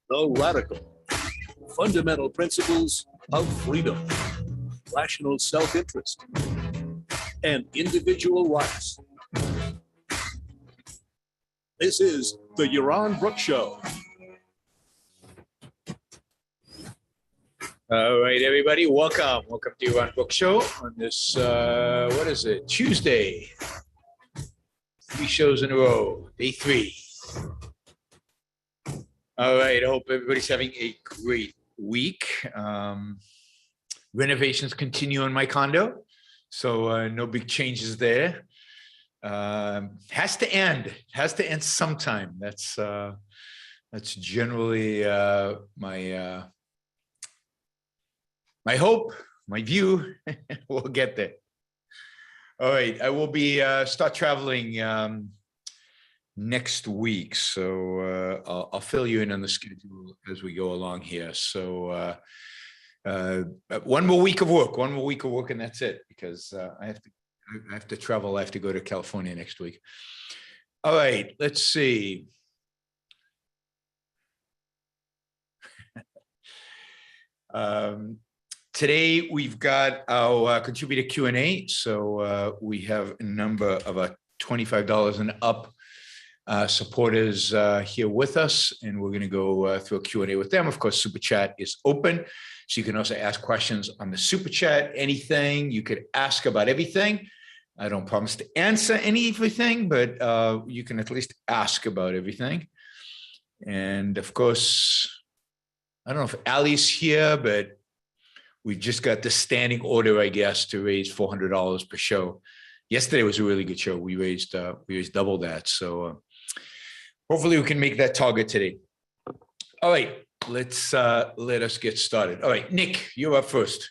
The radical, fundamental principles of freedom, rational self-interest, and individual rights. This is the Yaron Brook Show. All right, everybody, welcome. Welcome to Yaron Brook Show on this, what is it, Tuesday. 3 shows in a row, day 3. All right, I hope everybody's having a great week. Renovations continue on my condo, so no big changes there. Has to end sometime. That's generally my hope, my view. We'll get there. All right, I will be start traveling next week, so I'll fill you in on the schedule as we go along here. So one more week of work, and that's it, because I have to travel. I have to go to California next week. All right, let's see. Today we've got our contributor Q&A. So we have a number of $25 and up supporters here with us, and we're going to go through a Q&A with them. Of course, SuperChat is open, so you can also ask questions on the SuperChat. Anything you could ask about everything. I don't promise to answer everything, but you can at least ask about everything. And of course, I don't know if Ali's here, but we just got the standing order, I guess, to raise $400 per show. Yesterday was a really good show. We raised double that. So hopefully we can make that target today. All right, let us get started. All right, Nick, you're up first.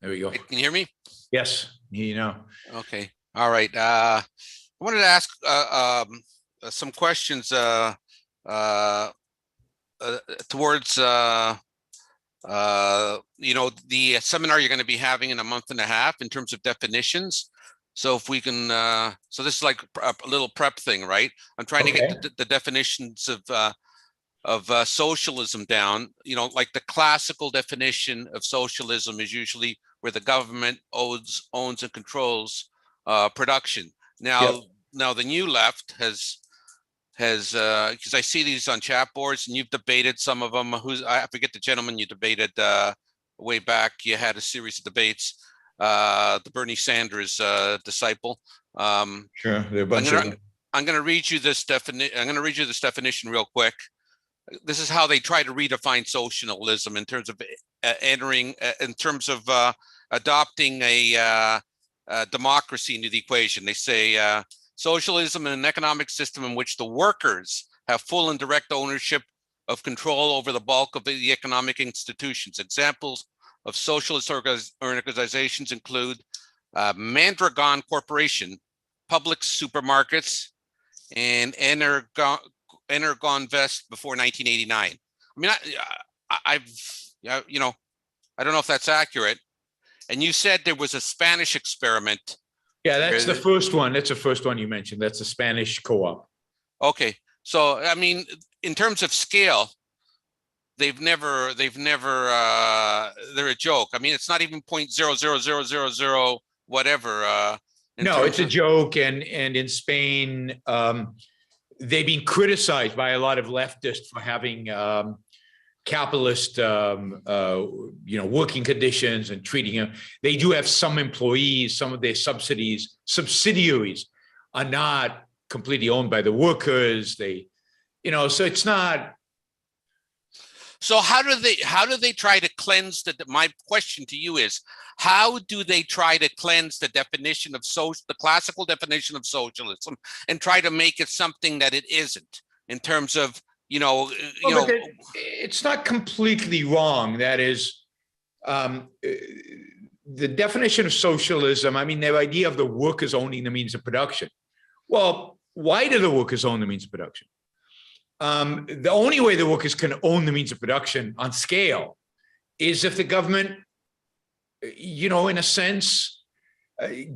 There we go. Can you hear me? Yes, you know. Okay. All right. I wanted to ask some questions towards the seminar you're going to be having in a month and a half in terms of definitions. So if we can, so this is like a little prep thing, right? I'm trying to get the definitions of socialism down. You know, like the classical definition of socialism is usually where the government owns and controls production. Now the new left has because I see these on chat boards, and you've debated some of them. I forget the gentleman you debated way back. You had a series of debates. The Bernie Sanders disciple. Sure, there are a bunch of them. I'm going to read you this definition real quick. This is how they try to redefine socialism in terms of adopting a democracy into the equation. They say socialism is an economic system in which the workers have full and direct ownership of control over the bulk of the economic institutions. Examples of socialist organizations include Mandragon Corporation, Public Supermarkets, and Energon Vest before 1989. I mean, I don't know if that's accurate. And you said there was a Spanish experiment. Yeah, that's the first one. That's the first one you mentioned. That's a Spanish co-op. Okay, so I mean, in terms of scale, they're a joke. I mean, it's not even 0.00000 whatever. No, it's a joke. And in Spain, they've been criticized by a lot of leftists for having capitalist, working conditions and treating them. They do have some employees, some of their subsidiaries are not completely owned by the workers. So it's not. So how do they try to cleanse my question to you is, how do they try to cleanse the definition of the classical definition of socialism and try to make it something that it isn't in terms of, it's not completely wrong. That is, the definition of socialism. I mean, the idea of the workers owning the means of production. Well, why do the workers own the means of production? The only way the workers can own the means of production on scale is if the government, in a sense,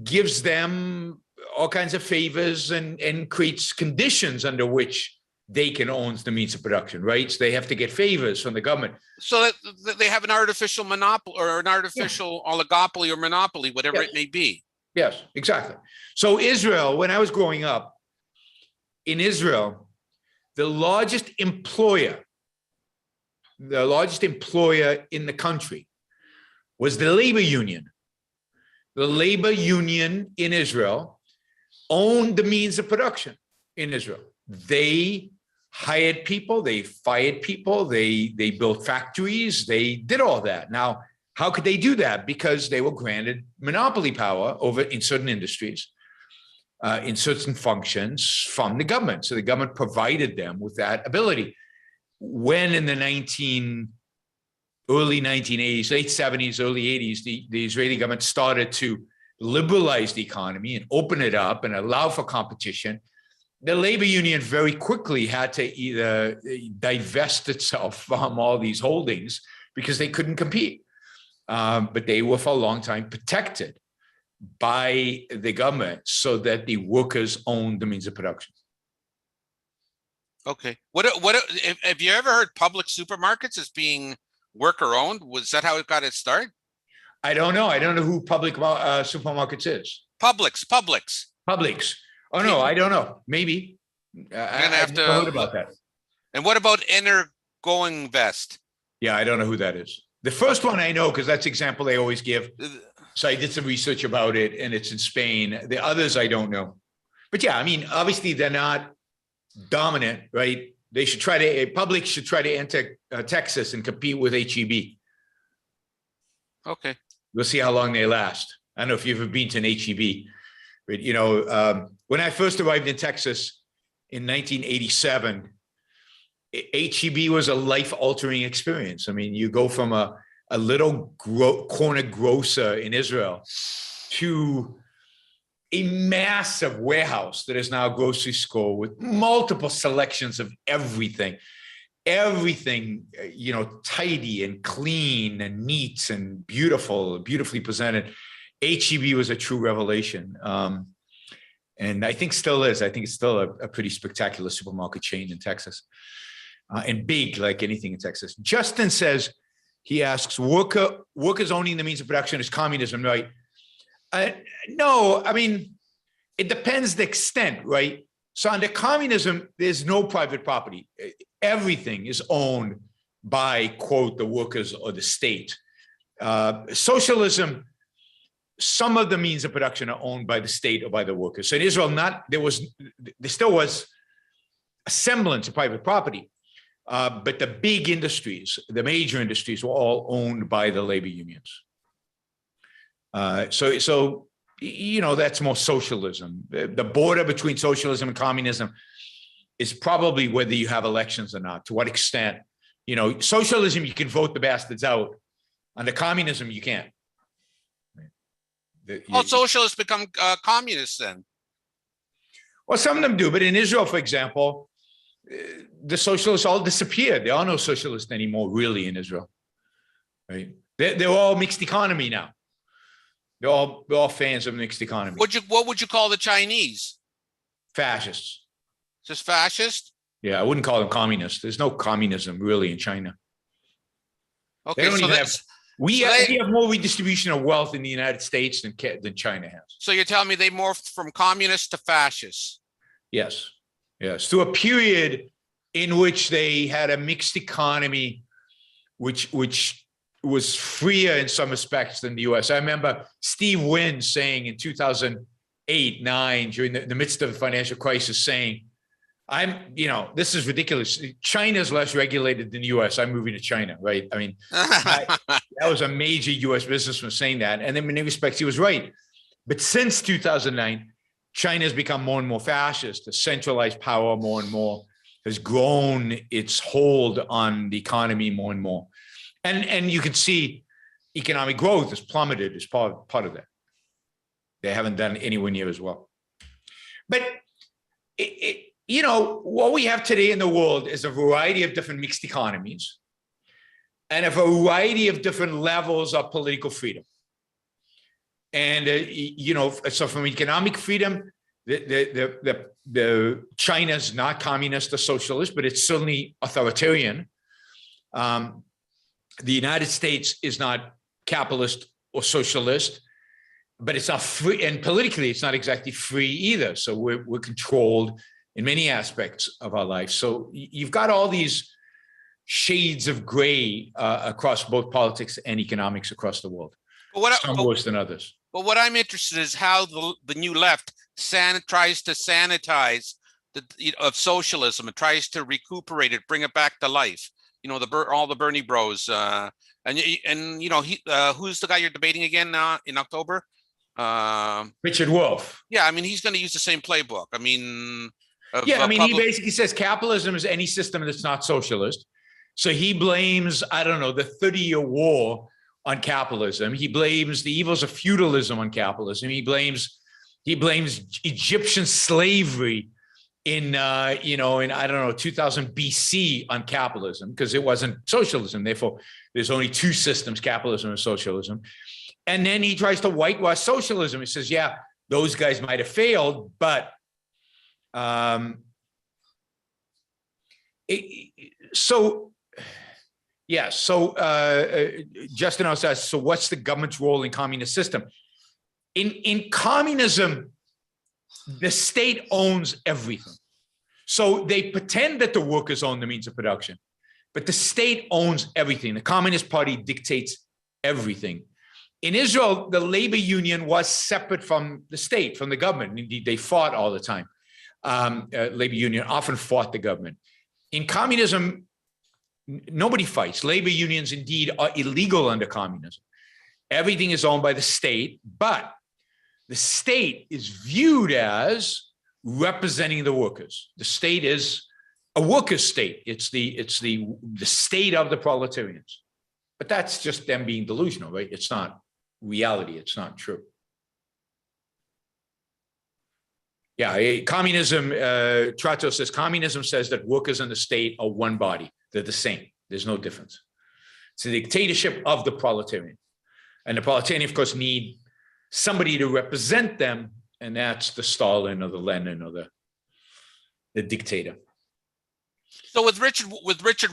gives them all kinds of favors and creates conditions under which they can own the means of production, right? So they have to get favors from the government. So that they have an artificial monopoly or an artificial oligopoly or monopoly, whatever it may be. Yes, exactly. So Israel, when I was growing up, in Israel, the largest employer in the country was the labor union. The labor union in Israel owned the means of production in Israel. They hired people, they fired people, they built factories, they did all that. Now, how could they do that? Because they were granted monopoly power over in certain industries, in certain functions from the government. So the government provided them with that ability. When in the early 1980s, late 70s, early 80s, the Israeli government started to liberalize the economy and open it up and allow for competition, the labor union very quickly had to either divest itself from all these holdings because they couldn't compete. But they were for a long time protected by the government so that the workers owned the means of production. Okay. Have you ever heard public supermarkets as being worker owned? Was that how it got its start? I don't know. I don't know who public supermarkets is. Publix. Oh, no, I don't know. Maybe. I have to heard about that. And what about Energoing Vest? Yeah, I don't know who that is. The first one I know, because that's the example they always give. So I did some research about it, and it's in Spain. The others I don't know. But yeah, I mean, obviously they're not dominant, right? Publix should try to enter Texas and compete with HEB. Okay. We'll see how long they last. I don't know if you've ever been to an HEB, but when I first arrived in Texas in 1987, HEB was a life-altering experience. I mean, you go from a little corner grocer in Israel to a massive warehouse that is now a grocery store with multiple selections of everything, tidy and clean and neat and beautifully presented. HEB was a true revelation. And I think still is. I think it's still a pretty spectacular supermarket chain in Texas, and big like anything in Texas. Justin says, he asks, workers owning the means of production is communism, right? No, I mean, it depends the extent, right? So under communism, there's no private property. Everything is owned by, quote, the workers or the state. Socialism, some of the means of production are owned by the state or by the workers. So in Israel, there still was a semblance of private property, but the big industries, the major industries, were all owned by the labor unions. So that's more socialism. The border between socialism and communism is probably whether you have elections or not. To what extent? Socialism, you can vote the bastards out. Under communism, you can't. Socialists become communists then? Well, some of them do, but in Israel, for example, the socialists all disappeared. There are no socialists anymore, really, in Israel. Right? They're all mixed economy now. They're all fans of mixed economy. What would you call the Chinese? Fascists. Just fascist? Yeah, I wouldn't call them communists. There's no communism really in China. Okay, we have more redistribution of wealth in the United States than China has. So you're telling me they morphed from communists to fascists? Yes. Through a period in which they had a mixed economy, which was freer in some respects than the U.S. I remember Steve Wynn saying in 2008, 9, during the midst of the financial crisis, saying, this is ridiculous. China's less regulated than the U.S. I'm moving to China, right? I mean, that was a major U.S. businessman saying that. And in many respects, he was right. But since 2009, China has become more and more fascist. The centralized power more and more has grown its hold on the economy more and more. And you can see economic growth has plummeted as part of that. They haven't done anywhere near as well. But, what we have today in the world is a variety of different mixed economies and a variety of different levels of political freedom. And, so from economic freedom, the China's not communist or socialist, but it's certainly authoritarian. The United States is not capitalist or socialist, but it's not free, and politically it's not exactly free either. So we're controlled in many aspects of our life. So you've got all these shades of gray across both politics and economics across the world. Some worse than others. But what I'm interested in is how the new left tries to sanitize of socialism and tries to recuperate it, bring it back to life. You know, all the Bernie bros, and you know, who's the guy you're debating again in October? Richard Wolff. Yeah, I mean, he's going to use the same playbook. I mean, he basically says capitalism is any system that's not socialist. So he blames, I don't know, the 30-year war on capitalism. He blames the evils of feudalism on capitalism. He blames Egyptian slavery in I don't know, 2000 BC on capitalism because it wasn't socialism. Therefore, there's only two systems, capitalism and socialism. And then he tries to whitewash socialism. He says, yeah, those guys might have failed, but Justin also asks, so what's the government's role in communist system? In communism, the state owns everything. So they pretend that the workers own the means of production, but the state owns everything. The Communist Party dictates everything. In Israel, the labor union was separate from the state, from the government. Indeed, they fought all the time. Labor union often fought the government. In communism, nobody fights. Labor unions indeed are illegal under communism. Everything is owned by the state, but the state is viewed as representing the workers. The state is a workers' state. It's the state of the proletarians. But that's just them being delusional, right? It's not reality. It's not true. Yeah, communism, Trato says, communism says that workers and the state are one body. They're the same. There's no difference. It's a dictatorship of the proletarian. And the proletarian, of course, need somebody to represent them, and that's the Stalin or the Lenin or the dictator. So with Richard,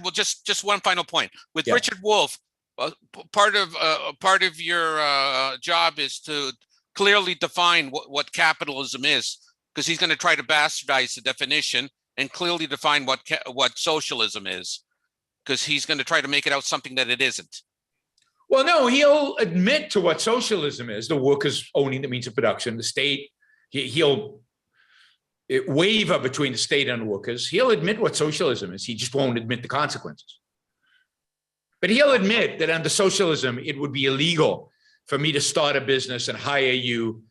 well, just one final point. With Richard Wolff, part of your job is to clearly define what capitalism is, because he's going to try to bastardize the definition and clearly define what socialism is, because he's going to try to make it out something that it isn't. Well, no, he'll admit to what socialism is, the workers owning the means of production, the state. He'll waver between the state and the workers. He'll admit what socialism is. He just won't admit the consequences. But he'll admit that under socialism, it would be illegal for me to start a business and hire you.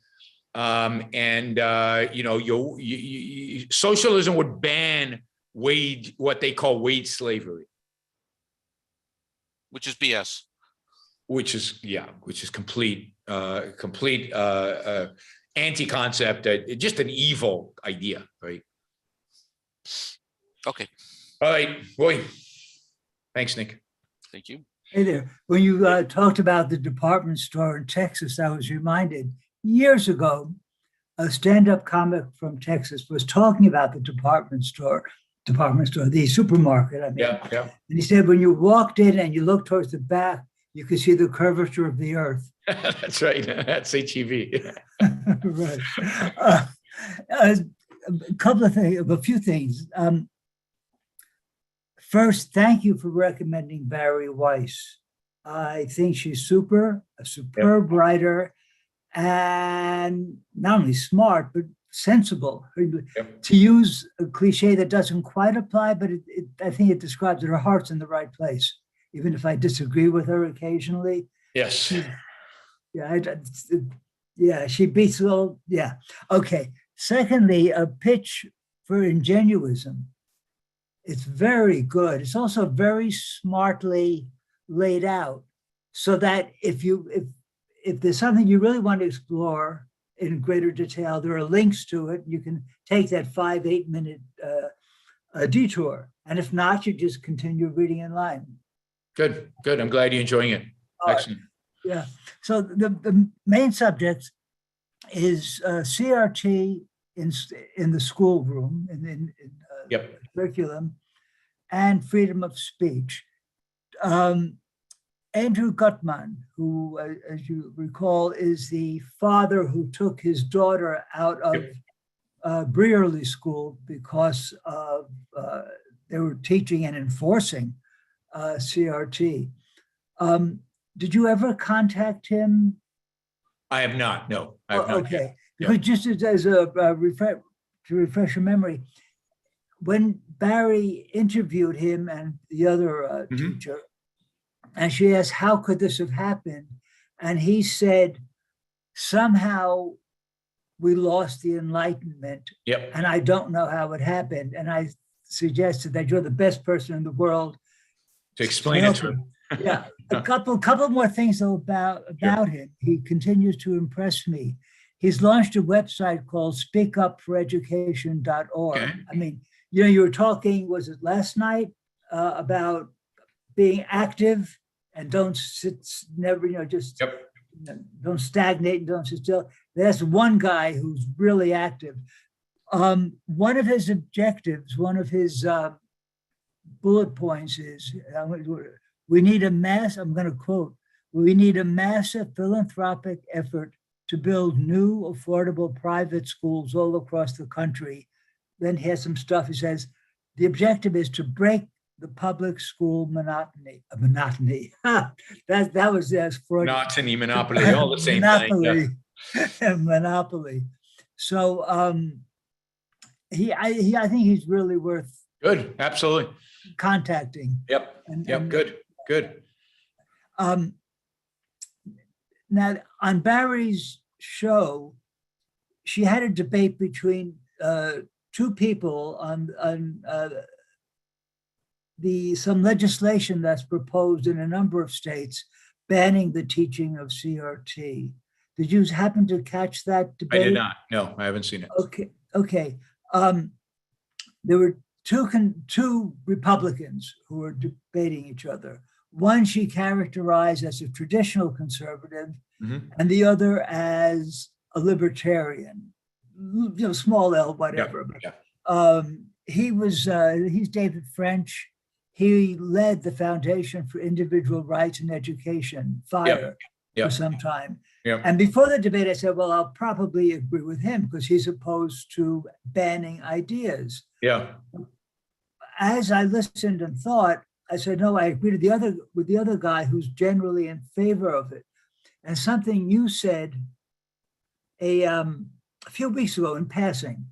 Socialism would ban what they call wage slavery. Which is BS. Which is complete anti-concept, just an evil idea, right? Okay. All right, boy. Thanks, Nick. Thank you. Hey there. When you talked about the department store in Texas, I was reminded years ago, a stand-up comic from Texas was talking about the department store, the supermarket, I mean. Yeah. And he said, when you walked in and you looked towards the back, you could see the curvature of the earth. That's right. That's HEV. Right. A few things. First, thank you for recommending Barry Weiss. I think she's a superb writer, and not only smart, but sensible. To use a cliche that doesn't quite apply, but I think it describes that her heart's in the right place, even if I disagree with her occasionally. Yes. She beats all. Yeah. Okay. Secondly, a pitch for ingenuism. It's very good. It's also very smartly laid out, so that if there's something you really want to explore in greater detail, there are links to it. You can take that 5-8 minute detour, and if not, you just continue reading in line. Good. I'm glad you're enjoying it. Excellent. Yeah. So the main subject is CRT in the schoolroom, Yep. curriculum, and freedom of speech. Andrew Gutmann, who, as you recall, is the father who took his daughter out of Brearley School because of they were teaching and enforcing CRT. Did you ever contact him? I have not. No, I have not. Okay, Yeah. because just as a to refresh your memory, when Barry interviewed him and the other teacher, and she asked, how could this have happened? And he said, somehow we lost the Enlightenment. Yep. And I don't know how it happened. And I suggested that you're the best person in the world To explain it to him. Yeah. A couple more things though about him. He continues to impress me. He's launched a website called speakupforeducation.org. Okay. I mean, you were talking, was it last night, about being active and don't sit, never, just don't stagnate and don't sit still. There's one guy who's really active. One of his objectives, one of his bullet points is, we need a I'm going to quote, we need a massive philanthropic effort to build new affordable private schools all across the country. Then he has some stuff. He says, the objective is to break the public school monotony. That was as for monotony, monopoly, all the same monopoly, thing. Monopoly. So I think he's really worth Good, absolutely. contacting. Yep. Good. Now on Barry's show, she had a debate between two people on some legislation that's proposed in a number of states banning the teaching of CRT. Did you happen to catch that debate? I did not. No, I haven't seen it. Okay. There were two Republicans who were debating each other. One she characterized as a traditional conservative, and the other as a libertarian, small L, whatever. He's David French. He led the Foundation for Individual Rights and Education, FIRE, for some time. And before the debate, I said, well, I'll probably agree with him because he's opposed to banning ideas. As I listened and thought, I said, no, I agree with the other guy who's generally in favor of it. And something you said a few weeks ago in passing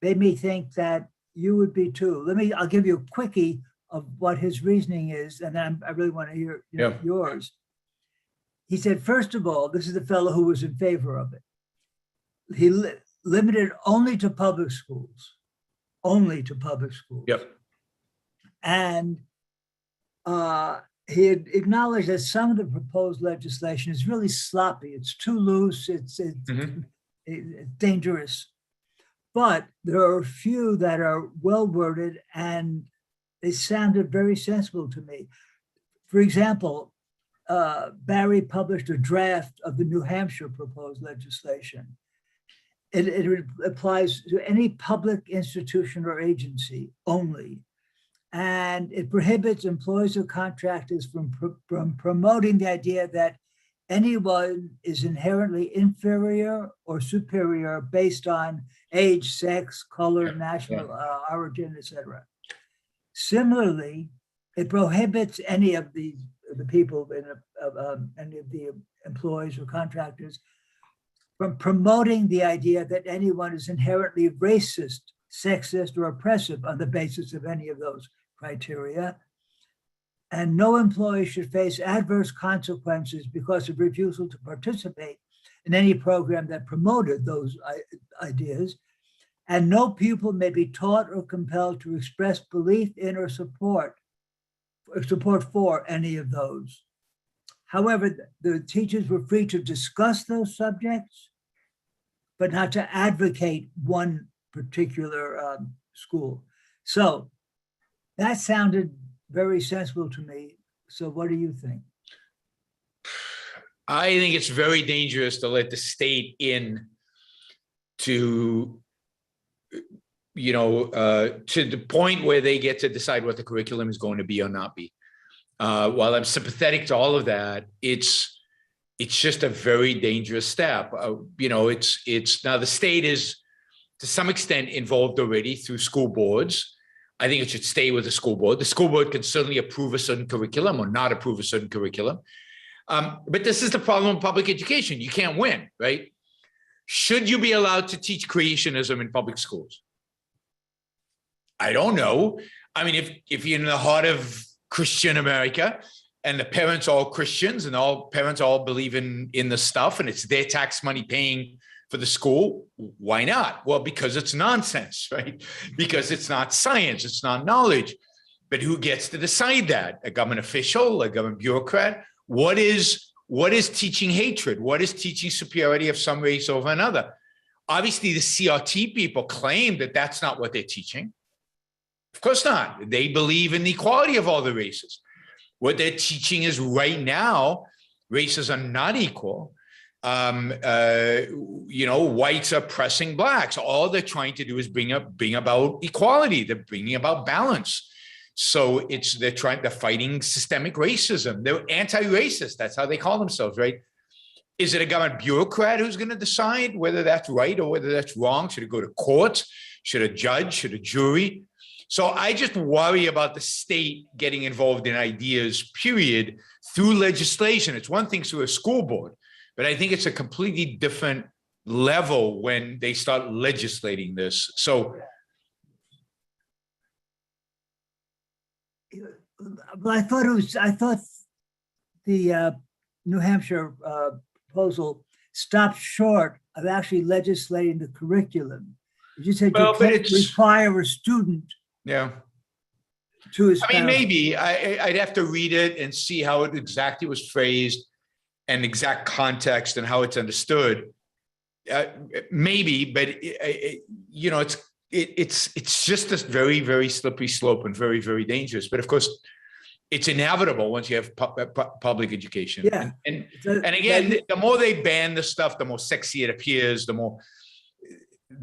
made me think that you would be too. I'll give you a quickie of what his reasoning is, and then I really want to hear yours. He said, first of all, this is the fellow who was in favor of it. He limited only to public schools. And he had acknowledged that some of the proposed legislation is really sloppy. It's too loose. It's dangerous. But there are a few that are well worded and they sounded very sensible to me. For example, Barry published a draft of the New Hampshire proposed legislation. It applies to any public institution or agency only. And it prohibits employees or contractors from promoting the idea that anyone is inherently inferior or superior based on age, sex, color, national origin, etc. Similarly, it prohibits any of the people, any of the employees or contractors from promoting the idea that anyone is inherently racist, sexist, or oppressive on the basis of any of those criteria. And no employee should face adverse consequences because of refusal to participate in any program that promoted those ideas. And no pupil may be taught or compelled to express belief in or support for any of those. However, the teachers were free to discuss those subjects, but not to advocate one particular school. So that sounded very sensible to me. So what do you think? I think it's very dangerous to let the state in to to the point where they get to decide what the curriculum is going to be or not be. While I'm sympathetic to all of that, it's just a very dangerous step. It's now the state is to some extent involved already through school boards. I think it should stay with the school board. The school board can certainly approve a certain curriculum or not approve a certain curriculum. But this is the problem with public education. You can't win, right? Should you be allowed to teach creationism in public schools? I don't know. I mean, if you're in the heart of Christian America and the parents are all Christians and all parents all believe in the stuff and it's their tax money paying for the school, why not? Well, because it's nonsense, right? Because it's not science, it's not knowledge. But who gets to decide that? A government official, a government bureaucrat? What is teaching hatred? What is teaching superiority of some race over another? Obviously, the CRT people claim that that's not what they're teaching. Of course not. They believe in the equality of all the races. What they're teaching is right now, races are not equal. Whites are oppressing blacks. All they're trying to do is bring about equality. They're bringing about balance. So they're fighting systemic racism. They're anti-racist. That's how they call themselves, right? Is it a government bureaucrat who's going to decide whether that's right or whether that's wrong? Should it go to court? Should a judge? Should a jury? So I just worry about the state getting involved in ideas, period, through legislation. It's one thing through a school board, but I think it's a completely different level when they start legislating this. So, but I thought the New Hampshire proposal stopped short of actually legislating the curriculum. You said you can't require a student. Yeah. Maybe I'd have to read it and see how it exactly was phrased and exact context and how it's understood. Maybe, but it's just this very, very slippery slope and very, very dangerous. But of course, it's inevitable once you have public education. Yeah. And again, the more they ban the stuff, the more sexy it appears. The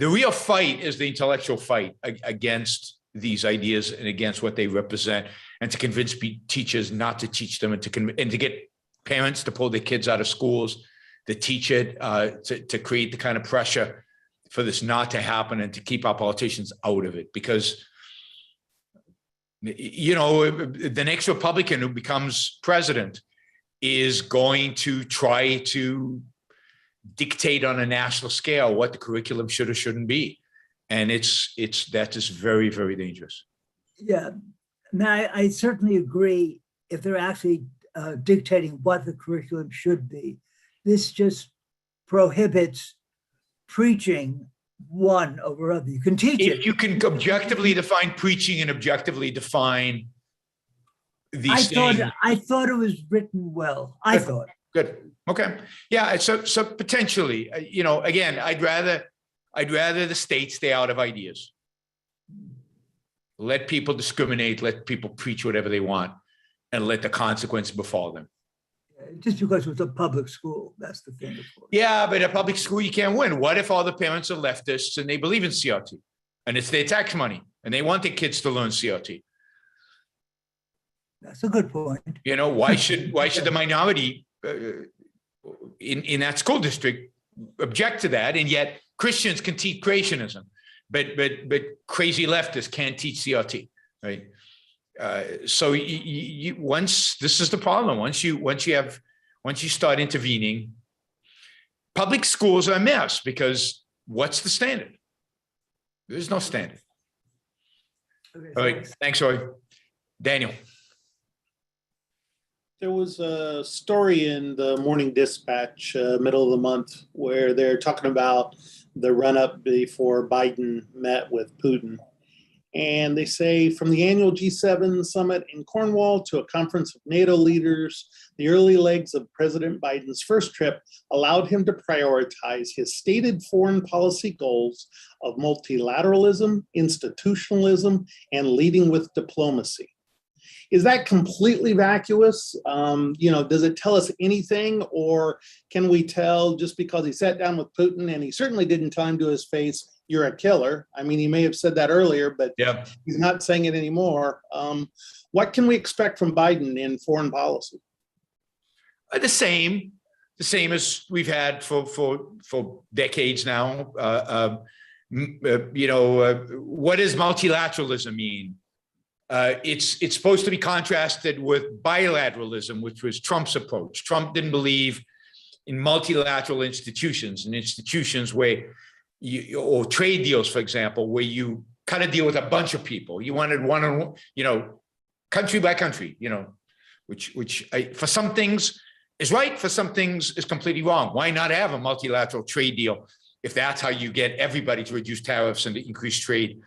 real fight is the intellectual fight against these ideas and against what they represent, and to convince teachers not to teach them, and to get parents to pull their kids out of schools, to teach it, to create the kind of pressure for this not to happen, and to keep our politicians out of it. Because, the next Republican who becomes president is going to try to dictate on a national scale what the curriculum should or shouldn't be. And that is very, very dangerous. Yeah, now I certainly agree if they're actually dictating what the curriculum should be. This just prohibits preaching one over other. You can teach it. If you can objectively define preaching and objectively define these things. I thought it was written well. Good. Okay. Yeah. So potentially, again, I'd rather the state stay out of ideas. Let people discriminate, let people preach whatever they want, and let the consequence befall them. Just because it's a public school, that's the thing. Yeah, but a public school, you can't win. What if all the parents are leftists and they believe in CRT, and it's their tax money, and they want their kids to learn CRT? That's a good point. Why should the minority in that school district object to that, and yet Christians can teach creationism, but crazy leftists can't teach CRT, right? So once this is the problem. Once you start intervening, public schools are a mess, because what's the standard? There's no standard. Okay, all right, thanks, Roy. Daniel. There was a story in the Morning Dispatch, middle of the month, where they're talking about the run-up before Biden met with Putin. And they say, from the annual G7 summit in Cornwall to a conference of NATO leaders, the early legs of President Biden's first trip allowed him to prioritize his stated foreign policy goals of multilateralism, institutionalism, and leading with diplomacy. Is that completely vacuous? Does it tell us anything, or can we tell just because he sat down with Putin, and he certainly didn't tell him to his face, you're a killer. I mean, he may have said that earlier, but Yeah. he's not saying it anymore. What can we expect from Biden in foreign policy? The same as we've had for decades now. What does multilateralism mean? It's supposed to be contrasted with bilateralism, which was Trump's approach. Trump didn't believe in multilateral institutions and institutions where or trade deals, for example, where you cut a deal with a bunch of people. You wanted one, country by country, which for some things is right, for some things is completely wrong. Why not have a multilateral trade deal if that's how you get everybody to reduce tariffs and to increase trade?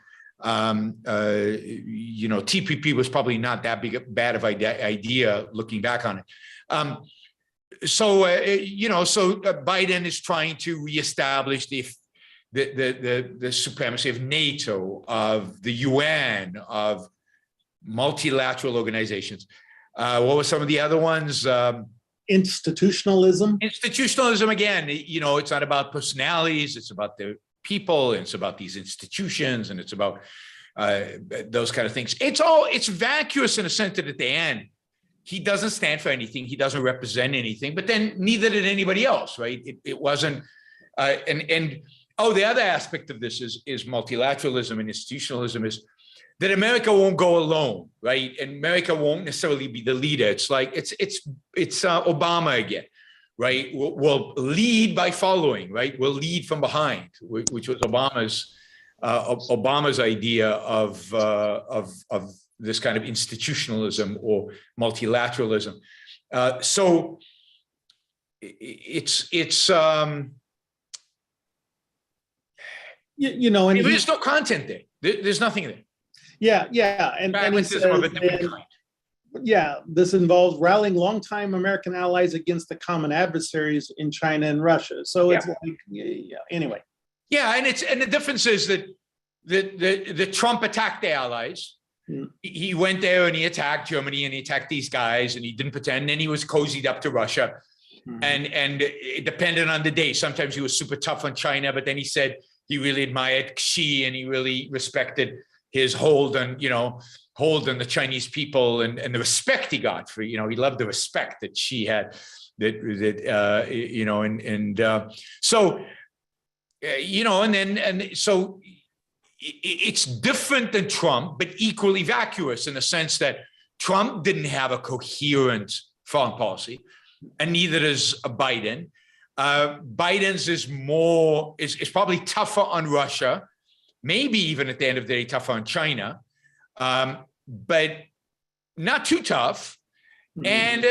TPP was probably not that bad of an idea looking back on it. So Biden is trying to reestablish the supremacy of NATO, of the UN, of multilateral organizations. What were some of the other ones? Institutionalism. Institutionalism, again, it's not about personalities, it's about the people, and it's about these institutions, and it's about those kind of things. It's vacuous in a sense that at the end, he doesn't stand for anything, he doesn't represent anything, but then neither did anybody else, right? It wasn't, the other aspect of this is multilateralism and institutionalism is that America won't go alone, right? And America won't necessarily be the leader. It's like, it's Obama again, right? We'll lead by following, right? We'll lead from behind, which was Obama's idea of this kind of institutionalism or multilateralism. So there's no content there. There's nothing there. Yeah. And he says, this involves rallying longtime American allies against the common adversaries in China and Russia. So it's anyway. Yeah, and the difference is that the Trump attacked the allies. He went there and he attacked Germany and he attacked these guys and he didn't pretend, and he was cozied up to Russia. And it depended on the day. Sometimes he was super tough on China, but then he said he really admired Xi and he really respected his hold on the Chinese people and the respect he got for, he loved the respect that Xi had, so it's different than Trump, but equally vacuous in the sense that Trump didn't have a coherent foreign policy, and neither does Biden. Biden's is probably tougher on Russia, maybe even at the end of the day tougher on China, but not too tough, and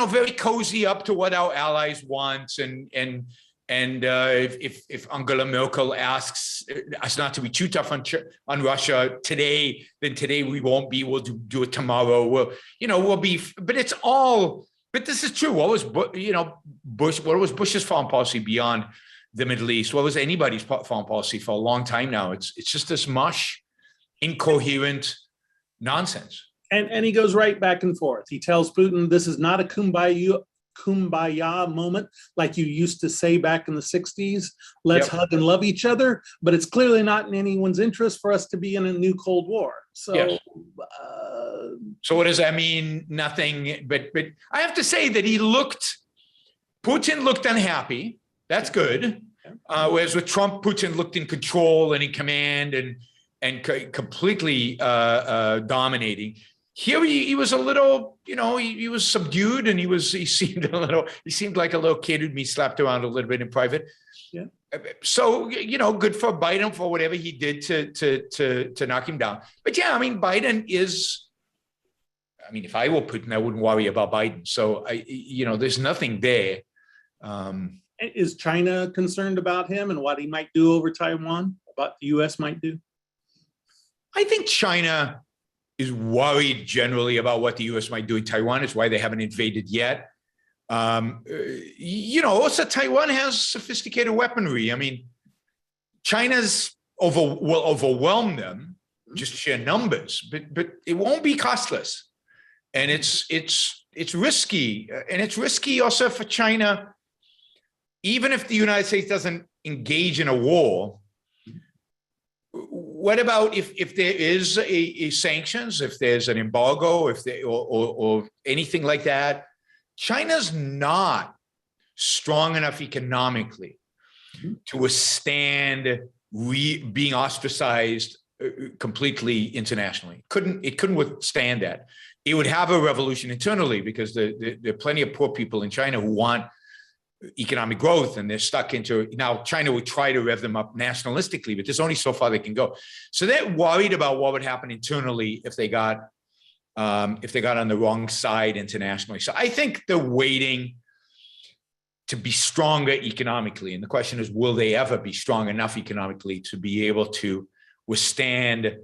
very cozy up to what our allies want, and if Angela Merkel asks us not to be too tough on Russia today, then today we won't be. We'll do it tomorrow. We'll be. But it's all. But this is true. What was Bush? What was Bush's foreign policy beyond the Middle East? What was anybody's foreign policy for a long time now? It's just this mush, incoherent nonsense. And he goes right back and forth. He tells Putin, this is not a kumbaya moment like you used to say back in the 60s. Let's hug and love each other. But it's clearly not in anyone's interest for us to be in a new Cold War. So, so what does that mean? Nothing. But I have to say that Putin looked unhappy. That's good. Whereas with Trump, Putin looked in control and in command and completely dominating. Here he was a little, he was subdued, and he seemed like a little kid who'd be slapped around a little bit in private. Yeah. So good for Biden for whatever he did to knock him down. But Biden is. If I were Putin, I wouldn't worry about Biden. So there's nothing there. Is China concerned about him and what he might do over Taiwan? What the U.S. might do? I think China is worried generally about what the U.S. might do in Taiwan. It's why they haven't invaded yet. Also Taiwan has sophisticated weaponry. China's will overwhelm them, just sheer numbers, but it won't be costless. And it's risky. And it's risky also for China, even if the United States doesn't engage in a war. what about if there is a sanctions, if there's an embargo, if they or anything like that? China's not strong enough economically to withstand being ostracized completely internationally. It couldn't withstand that. It would have a revolution internally because there are plenty of poor people in China who want economic growth, and they're stuck into, now China would try to rev them up nationalistically, but there's only so far they can go. So they're worried about what would happen internally if they got on the wrong side internationally. So I think they're waiting to be stronger economically. And the question is, will they ever be strong enough economically to be able to withstand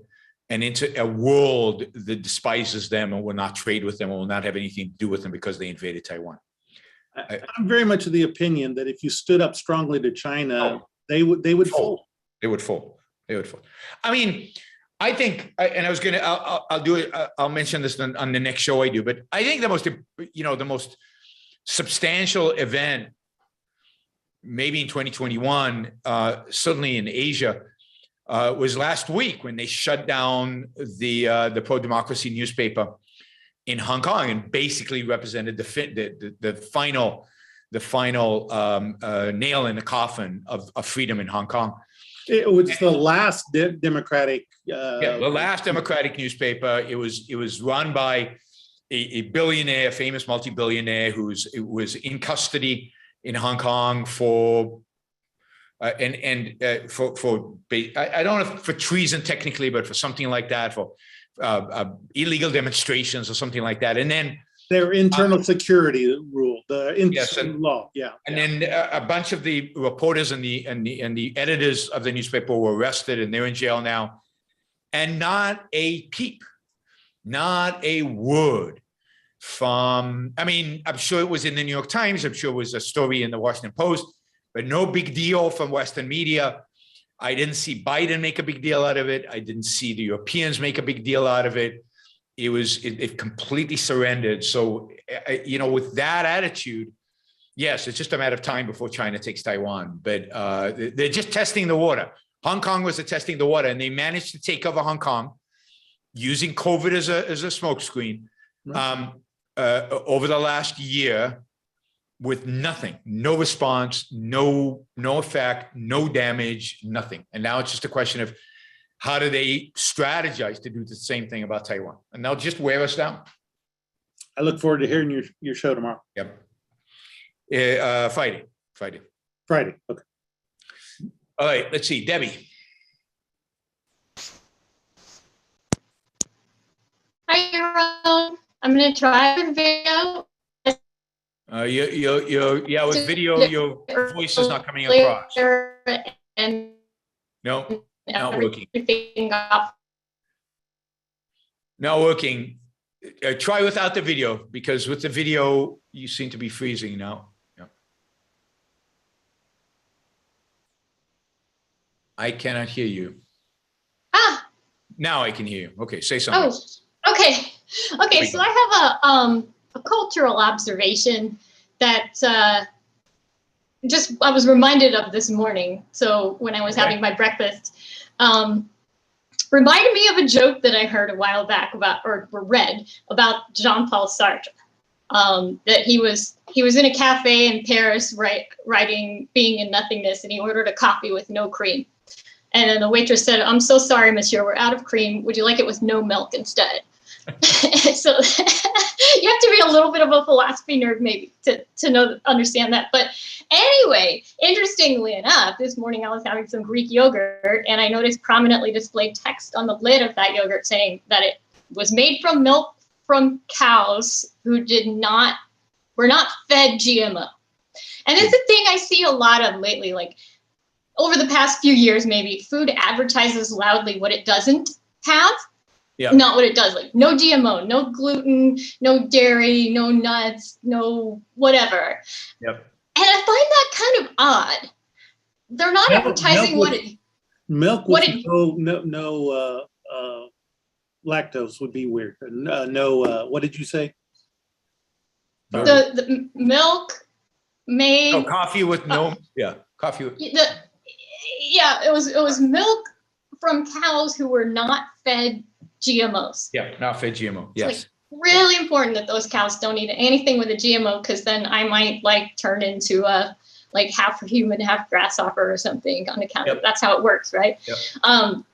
a world that despises them and will not trade with them, or will not have anything to do with them because they invaded Taiwan? I'm very much of the opinion that if you stood up strongly to China, they would fall. They would fall. I mean, I think, and I was going to, I'll do it. I'll mention this on the next show I do, but I think the most substantial event, maybe in 2021, certainly in Asia, was last week when they shut down the pro-democracy newspaper in Hong Kong and basically represented the final nail in the coffin of freedom in Hong Kong. It was the last democratic. The last democratic newspaper. It was run by a billionaire, famous multi-billionaire, who was in custody in Hong Kong for I don't know if for treason technically, but for something like that, for illegal demonstrations or something like that. And then their internal security rule, law, yeah. And then a bunch of the reporters and the editors of the newspaper were arrested, and they're in jail now. And not a peep, not a word from, I mean, I'm sure it was in the New York Times, I'm sure it was a story in the Washington Post, but no big deal from Western media. I didn't see Biden make a big deal out of it. I didn't see the Europeans make a big deal out of it. It completely surrendered. So, with that attitude, yes, it's just a matter of time before China takes Taiwan. But they're just testing the water. Hong Kong was testing the water, and they managed to take over Hong Kong using COVID as a smokescreen over the last year, with nothing, no response, no effect, no damage, nothing. And now it's just a question of how do they strategize to do the same thing about Taiwan? And they'll just wear us down. I look forward to hearing your show tomorrow. Yep. Friday. Okay. All right, let's see. Debbie. Hi, Yaron. I'm going to try the video. With video, your voice is not coming across. And no, not working. Off. Not working. Try without the video, because with the video, you seem to be freezing now. Yeah. I cannot hear you. Now I can hear you. Okay, say something. Oh, okay. Okay, so I have a cultural observation that I was reminded of this morning. So when I was having my breakfast, reminded me of a joke that I heard a while back or read about Jean-Paul Sartre. That he was in a cafe in Paris, writing Being in Nothingness, and he ordered a coffee with no cream. And then the waitress said, "I'm so sorry, monsieur, we're out of cream. Would you like it with no milk instead?" So you have to be a little bit of a philosophy nerd maybe to understand that. But anyway, interestingly enough, this morning I was having some Greek yogurt, and I noticed prominently displayed text on the lid of that yogurt saying that it was made from milk from cows who were not fed GMO. And it's a thing I see a lot of lately, like over the past few years, maybe food advertises loudly what it doesn't have. Yeah. Not what it does, like no GMO, no gluten, no dairy, no nuts, no whatever. Yep. And I find that kind of odd. They're not advertising milk with no lactose would be weird. What did you say? The milk made. No, coffee with no. Yeah, coffee. It was milk from cows who were not fed GMOs. Yeah, not fed GMO. It's Yes. really important that those cows don't eat anything with a GMO, because then I might like turn into a half human, half grasshopper or something on account of that's how it works, right? Yep.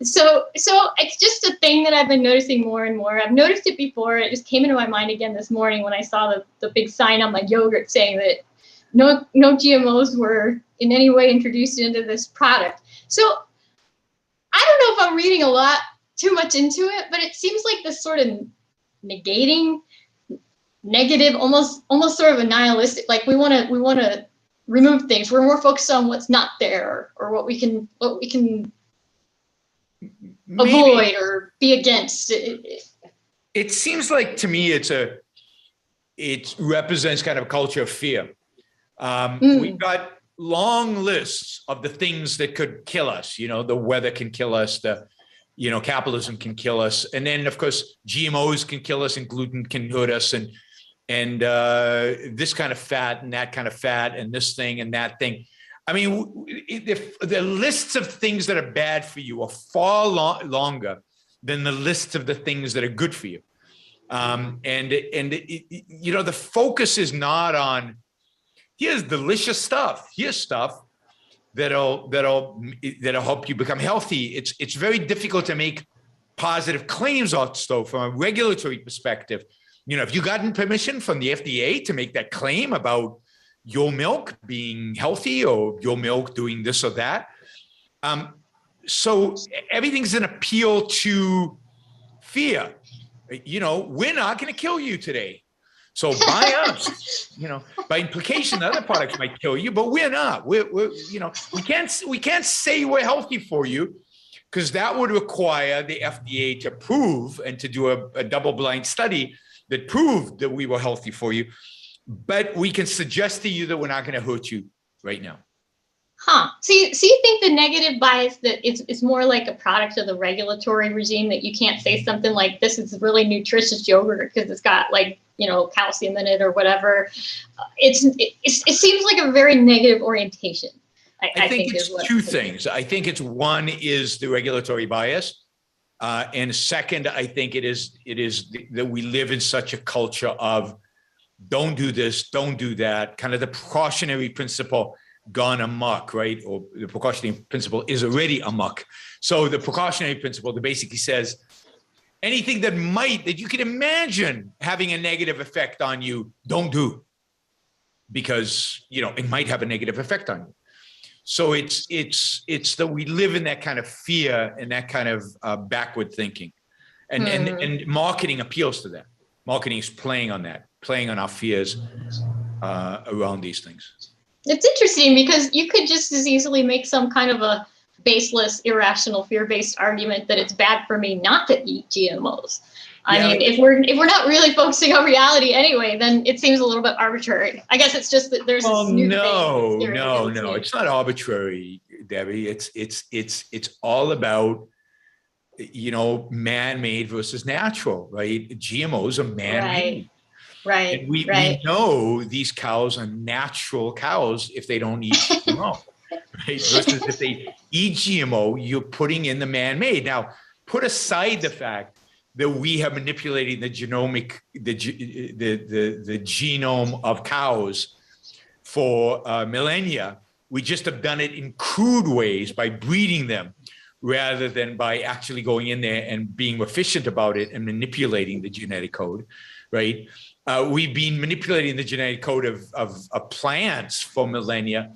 So it's just a thing that I've been noticing more and more. I've noticed it before. It just came into my mind again this morning when I saw the big sign on my yogurt saying that no GMOs were in any way introduced into this product. So I don't know if I'm reading a lot too much into it, but it seems like this sort of negating, negative, almost sort of a nihilistic, like we want to remove things. We're more focused on what's not there, or what we can avoid or be against. It seems like to me it represents kind of a culture of fear. We've got long lists of the things that could kill us. The weather can kill us, capitalism can kill us. And then of course, GMOs can kill us, and gluten can hurt us, and this kind of fat and that kind of fat and this thing and that thing. I mean, the lists of things that are bad for you are far longer than the lists of the things that are good for you. The focus is not on, here's delicious stuff. Here's stuff that'll help you become healthy. It's very difficult to make positive claims also from a regulatory perspective. If you gotten permission from the FDA to make that claim about your milk being healthy or your milk doing this or that. So everything's an appeal to fear. We're not going to kill you today. So buy us, by implication, other products might kill you, but we're not. We can't say we're healthy for you, because that would require the FDA to prove and to do a double-blind study that proved that we were healthy for you. But we can suggest to you that we're not going to hurt you right now. So you think the negative bias, that it's more like a product of the regulatory regime, that you can't say something like, this is really nutritious yogurt because it's got calcium in it or whatever. It seems like a very negative orientation. I think it's two things. I think it's one is the regulatory bias. And second, I think it is that we live in such a culture of don't do this, don't do that, kind of the precautionary principle gone amok, right? Or the precautionary principle is already amok. So the precautionary principle that basically says anything that you can imagine having a negative effect on you, don't do, because it might have a negative effect on you. So it's that we live in that kind of fear and that kind of backward thinking, and marketing appeals to that. Marketing is playing on our fears around these things. It's interesting because you could just as easily make some kind of a baseless, irrational, fear-based argument that it's bad for me not to eat GMOs. I mean, if we're not really focusing on reality anyway, then it seems a little bit arbitrary. I guess it's just that there's this new thing. No, it's not arbitrary, Debbie. It's all about man-made versus natural, right? GMOs are man-made. Right. And we know these cows are natural cows if they don't eat GMO, right? Versus if they eat GMO, you're putting in the man-made. Now, put aside the fact that we have manipulated the genome of cows for millennia. We just have done it in crude ways by breeding them, rather than by actually going in there and being efficient about it and manipulating the genetic code, right? We've been manipulating the genetic code of plants for millennia,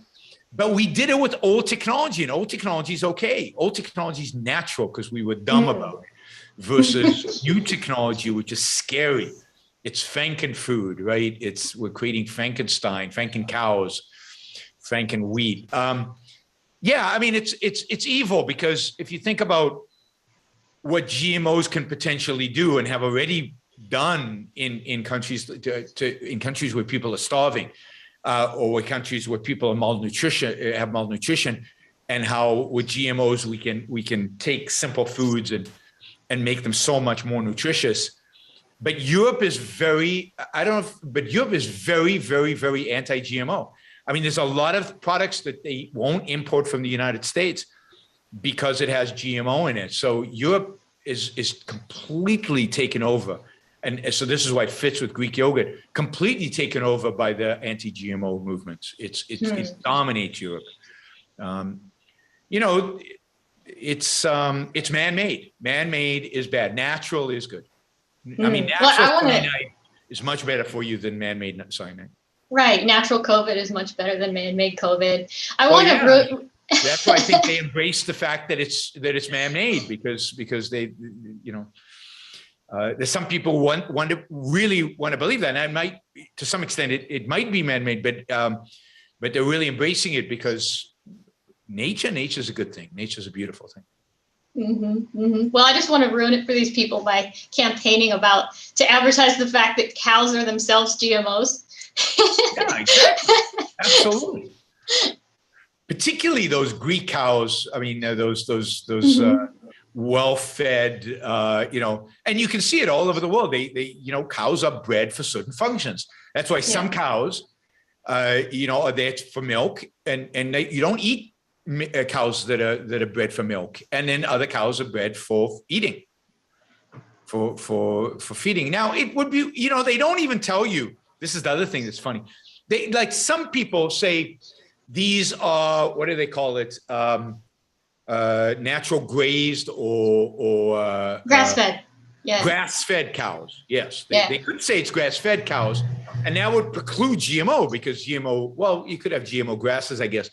but we did it with old technology, and old technology is okay. Old technology is natural because we were dumb about it, versus new technology, which is scary. It's Franken food, right? We're creating Frankenstein, Franken cows, Franken wheat. I mean, it's evil, because if you think about what GMOs can potentially do and have already done in countries in countries where people are starving, or countries where people are have malnutrition, and how with GMOs we can take simple foods and make them so much more nutritious. But Europe is very, Europe is very, very, very anti-GMO. I mean, there's a lot of products that they won't import from the United States because it has GMO in it. So Europe is completely taken over. And so this is why it fits with Greek yogurt, completely taken over by the anti-GMO movements. It dominates Europe. You know, it's man-made. Man-made is bad. Natural is good. I mean, natural cyanide is much better for you than man-made cyanide. Right. Natural COVID is much better than man-made COVID. I want to. That's why I think they embrace the fact that it's man-made because they, you know, there's some people really want to believe that, and I might, to some extent, it might be man-made, but they're really embracing it because nature is a good thing. Nature is a beautiful thing. Mm-hmm, mm-hmm. Well, I just want to ruin it for these people by campaigning to advertise the fact that cows are themselves GMOs. Yeah, exactly. Absolutely. Particularly those Greek cows. I mean, those well-fed, you know, and you can see it all over the world. They you know, cows are bred for certain functions. That's why some cows, you know, are there for milk, and you don't eat cows that are bred for milk, and then other cows are bred for eating, for feeding. Now it would be, you know, they don't even tell you. This is the other thing that's funny. They, like, some people say these are, what do they call it? Natural grazed or grass-fed. Yeah. Grass-fed cows. Yes. They could say it's grass-fed cows, and that would preclude GMO because GMO, well, you could have GMO grasses, I guess.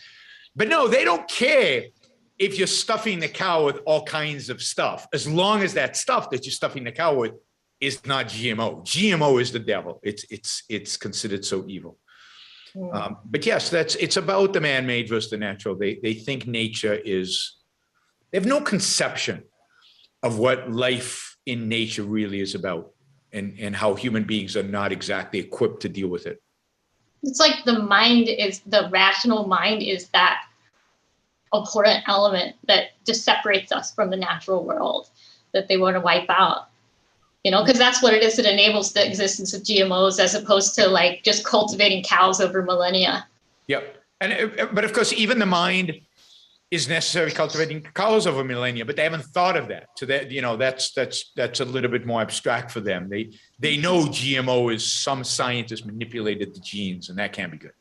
But no, they don't care if you're stuffing the cow with all kinds of stuff, as long as that stuff that you're stuffing the cow with is not GMO. GMO is the devil. It's considered so evil. But yes, it's about the man-made versus the natural. They think nature is, they have no conception of what life in nature really is about, and how human beings are not exactly equipped to deal with it. It's like the rational mind is that abhorrent element that just separates us from the natural world that they want to wipe out. You know, because that's what it is that enables the existence of GMOs, as opposed to like just cultivating cows over millennia. Yep. But of course, even the mind is necessarily cultivating cows over millennia, but they haven't thought of that. So that, you know, that's a little bit more abstract for them. They know GMO is some scientist manipulated the genes, and that can't be good.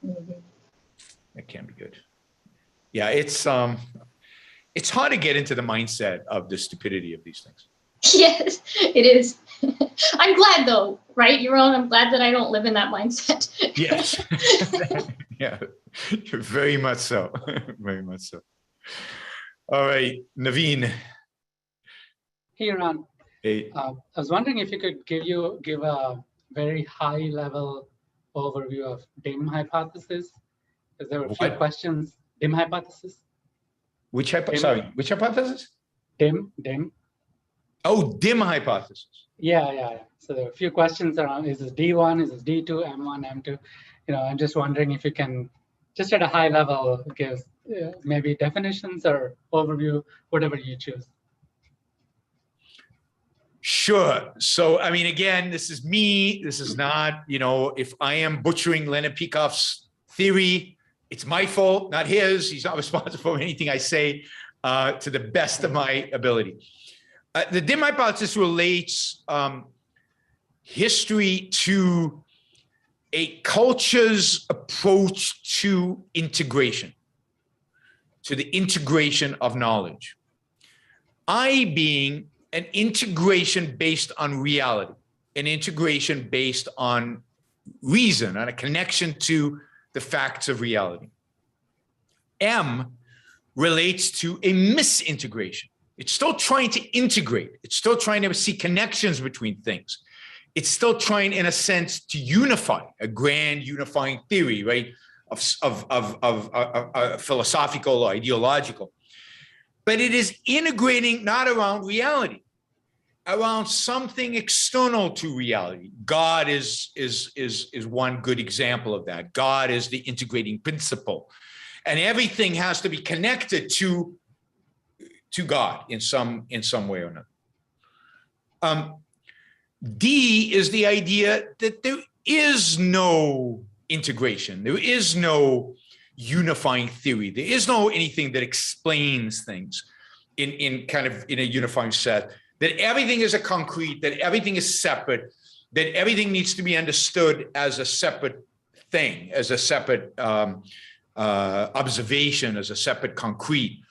Mm-hmm. That can't be good. Yeah, it's hard to get into the mindset of the stupidity of these things. Yes, it is. I'm glad though, right? I'm glad that I don't live in that mindset. Yes. Yeah, very much so. Very much so. All right, Naveen. Hey, Yaron. Hey. I was wondering if you could give a very high level overview of dim hypothesis, because there were a few questions. Dim hypothesis. Which hypothesis? Dim. Oh, dim hypothesis. Yeah. So there are a few questions around, is this D1, is this D2, M1, M2? You know, I'm just wondering if you can, just at a high level, give maybe definitions or overview, whatever you choose. Sure. So, I mean, again, this is me. This is not, you know, if I am butchering Leonard Peikoff's theory, it's my fault, not his. He's not responsible for anything I say, to the best of my ability. The dim hypothesis relates history to a culture's approach to integration, to the integration of knowledge. I being an integration based on reality, an integration based on reason, on a connection to the facts of reality. M relates to a misintegration. It's still trying to integrate. It's still trying to see connections between things. It's still trying, in a sense, to unify a grand unifying theory, right, of philosophical or ideological. But it is integrating not around reality, around something external to reality. God is one good example of that. God is the integrating principle, and everything has to be connected to God in some way or another. D is the idea that there is no integration. There is no unifying theory. There is no anything that explains things in kind of in a unifying set, that everything is a concrete, that everything is separate, that everything needs to be understood as a separate thing, as a separate observation, as a separate concrete.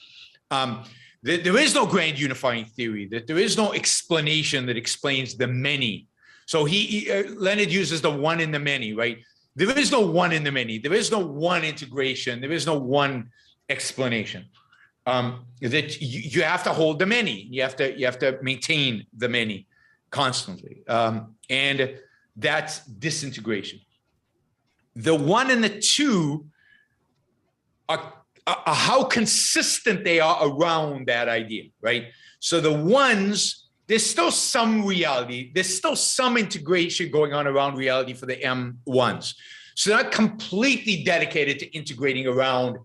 There is no grand unifying theory, that there is no explanation that explains the many. So Leonard uses the one in the many, right? There is no one in the many. There is no one integration. There is no one explanation. That you have to hold the many. You have to maintain the many constantly, and that's disintegration. The one and the two are how consistent they are around that idea, right? So the ones, there's still some reality, there's still some integration going on around reality for the M1s. So they're not completely dedicated to integrating around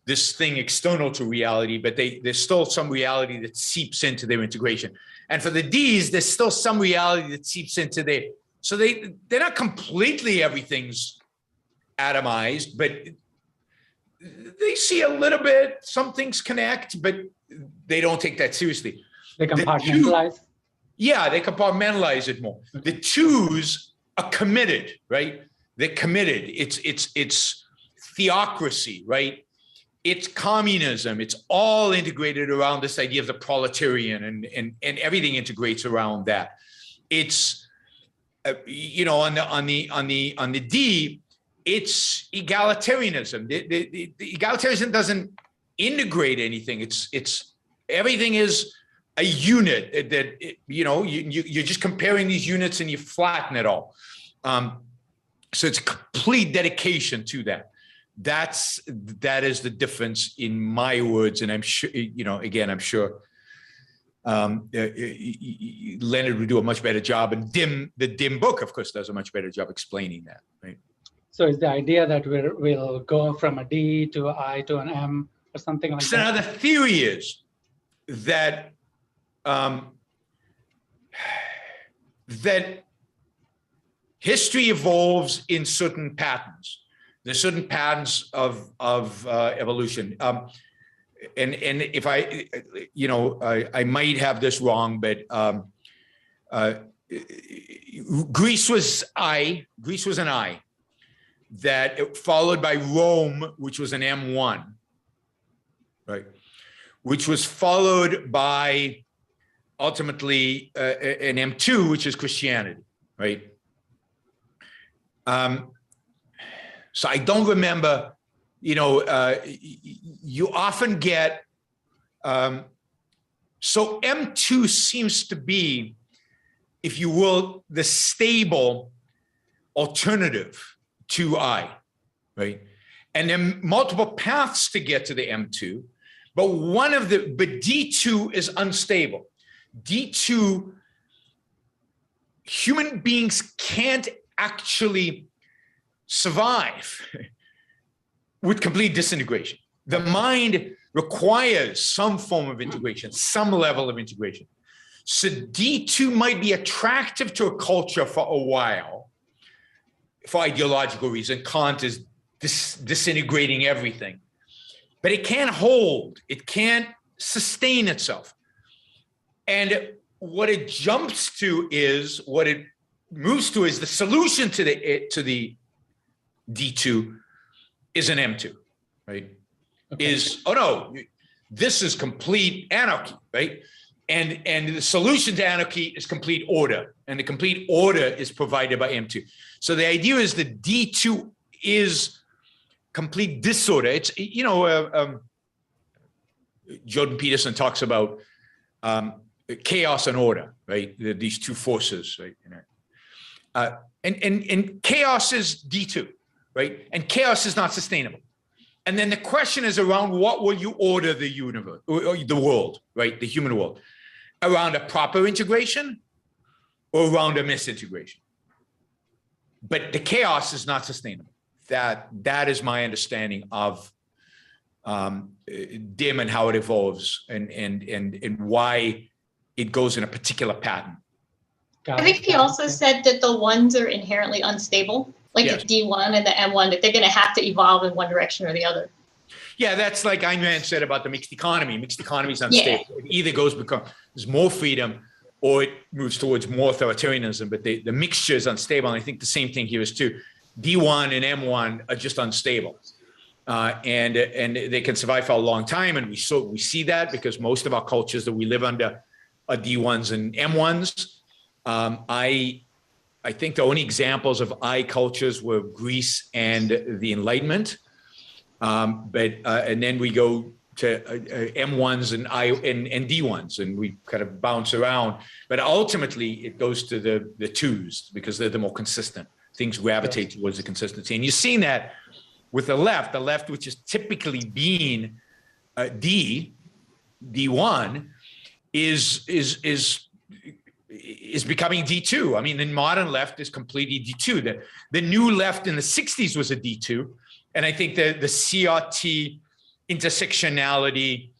this thing external to reality, but there's still some reality that seeps into their integration. And for the Ds, there's still some reality that seeps into their, so they're not completely everything's atomized, but they see a little bit, some things connect, but they don't take that seriously. They compartmentalize? Yeah, they compartmentalize it more. Okay. The twos are committed, right? They're committed. It's theocracy, right? It's communism. It's all integrated around this idea of the proletarian, and everything integrates around that. It's on the D, it's egalitarianism. The egalitarianism doesn't integrate anything. It's everything is a unit that you're just comparing these units and you flatten it all. So it's a complete dedication to that. That is the difference in my words, and I'm sure I'm sure Leonard would do a much better job, and the dim book, of course, does a much better job explaining that, right? So is the idea that we'll go from a D to an I to an M or something like that? So now the theory is that that history evolves in certain patterns. There's certain patterns of evolution. And if I might have this wrong, but Greece was an I, that followed by Rome, which was an M1, right? Which was followed by ultimately an M2, which is Christianity, right? So I don't remember, you often get, so M2 seems to be, if you will, the stable alternative to I, right? And then multiple paths to get to the M2, but D2 is unstable. D2, human beings can't actually survive with complete disintegration. The mind requires some form of integration, some level of integration. So D2 might be attractive to a culture for a while, for ideological reason. Kant is disintegrating everything, but it can't hold, it can't sustain itself. And what it jumps to is, what it moves to is the solution to the D2 is an M2, right? Okay. This is complete anarchy, right? And the solution to anarchy is complete order, and the complete order is provided by M2. So the idea is that D2 is complete disorder. It's, Jordan Peterson talks about chaos and order, right? These two forces, right? And chaos is D2, right? And chaos is not sustainable. And then the question is around what will you order the universe, or the world, right? The human world, around a proper integration or around a misintegration. But the chaos is not sustainable. That is my understanding of DIM and how it evolves, and why it goes in a particular pattern. I think he also said that the ones are inherently unstable. like Yes. the D1 and the M1, that they're going to have to evolve in one direction or the other. Yeah, that's like Ayn said about the mixed economy. Mixed economy is unstable. It either there's more freedom or it moves towards more authoritarianism, but the mixture is unstable. And I think the same thing here is too. D1 and M1 are just unstable. And they can survive for a long time. And we see that because most of our cultures that we live under are D1s and M1s. I think the only examples of I cultures were Greece and the Enlightenment. And then we go to M1s and D1s, and we kind of bounce around. But ultimately, it goes to the 2s because they're the more consistent. Things gravitate towards the consistency. And you've seen that with the left, which is typically being D1, is becoming D2. I mean, the modern left is completely D2. The new left in the 60s was a D2. And I think the CRT intersectionality,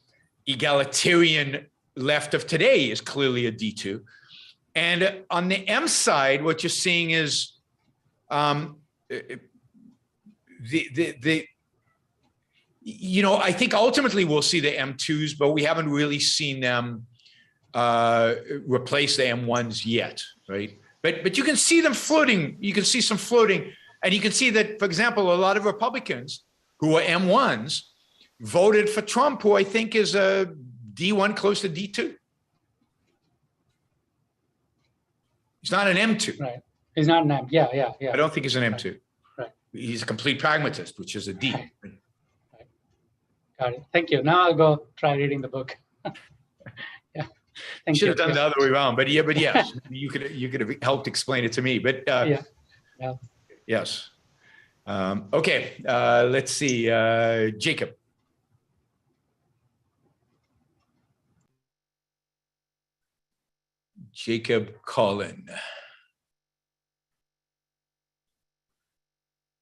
egalitarian left of today is clearly a D2. And on the M side, what you're seeing is I think ultimately we'll see the M2s, but we haven't really seen them replace the M1s yet, right? But you can see them floating. You can see some floating. And you can see that, for example, a lot of Republicans who are M1s voted for Trump, who I think is a D1 close to D2. He's not an M2. Right. He's not an M. Yeah. I don't think he's an M2. Right. He's a complete pragmatist, which is a D. Right. Got it. Thank you. Now I'll go try reading the book. Yeah. Thank you. Should have done the other way around, but yes, you could have helped explain it to me. But yeah. Yes. Okay. Let's see. Jacob. Jacob Collin.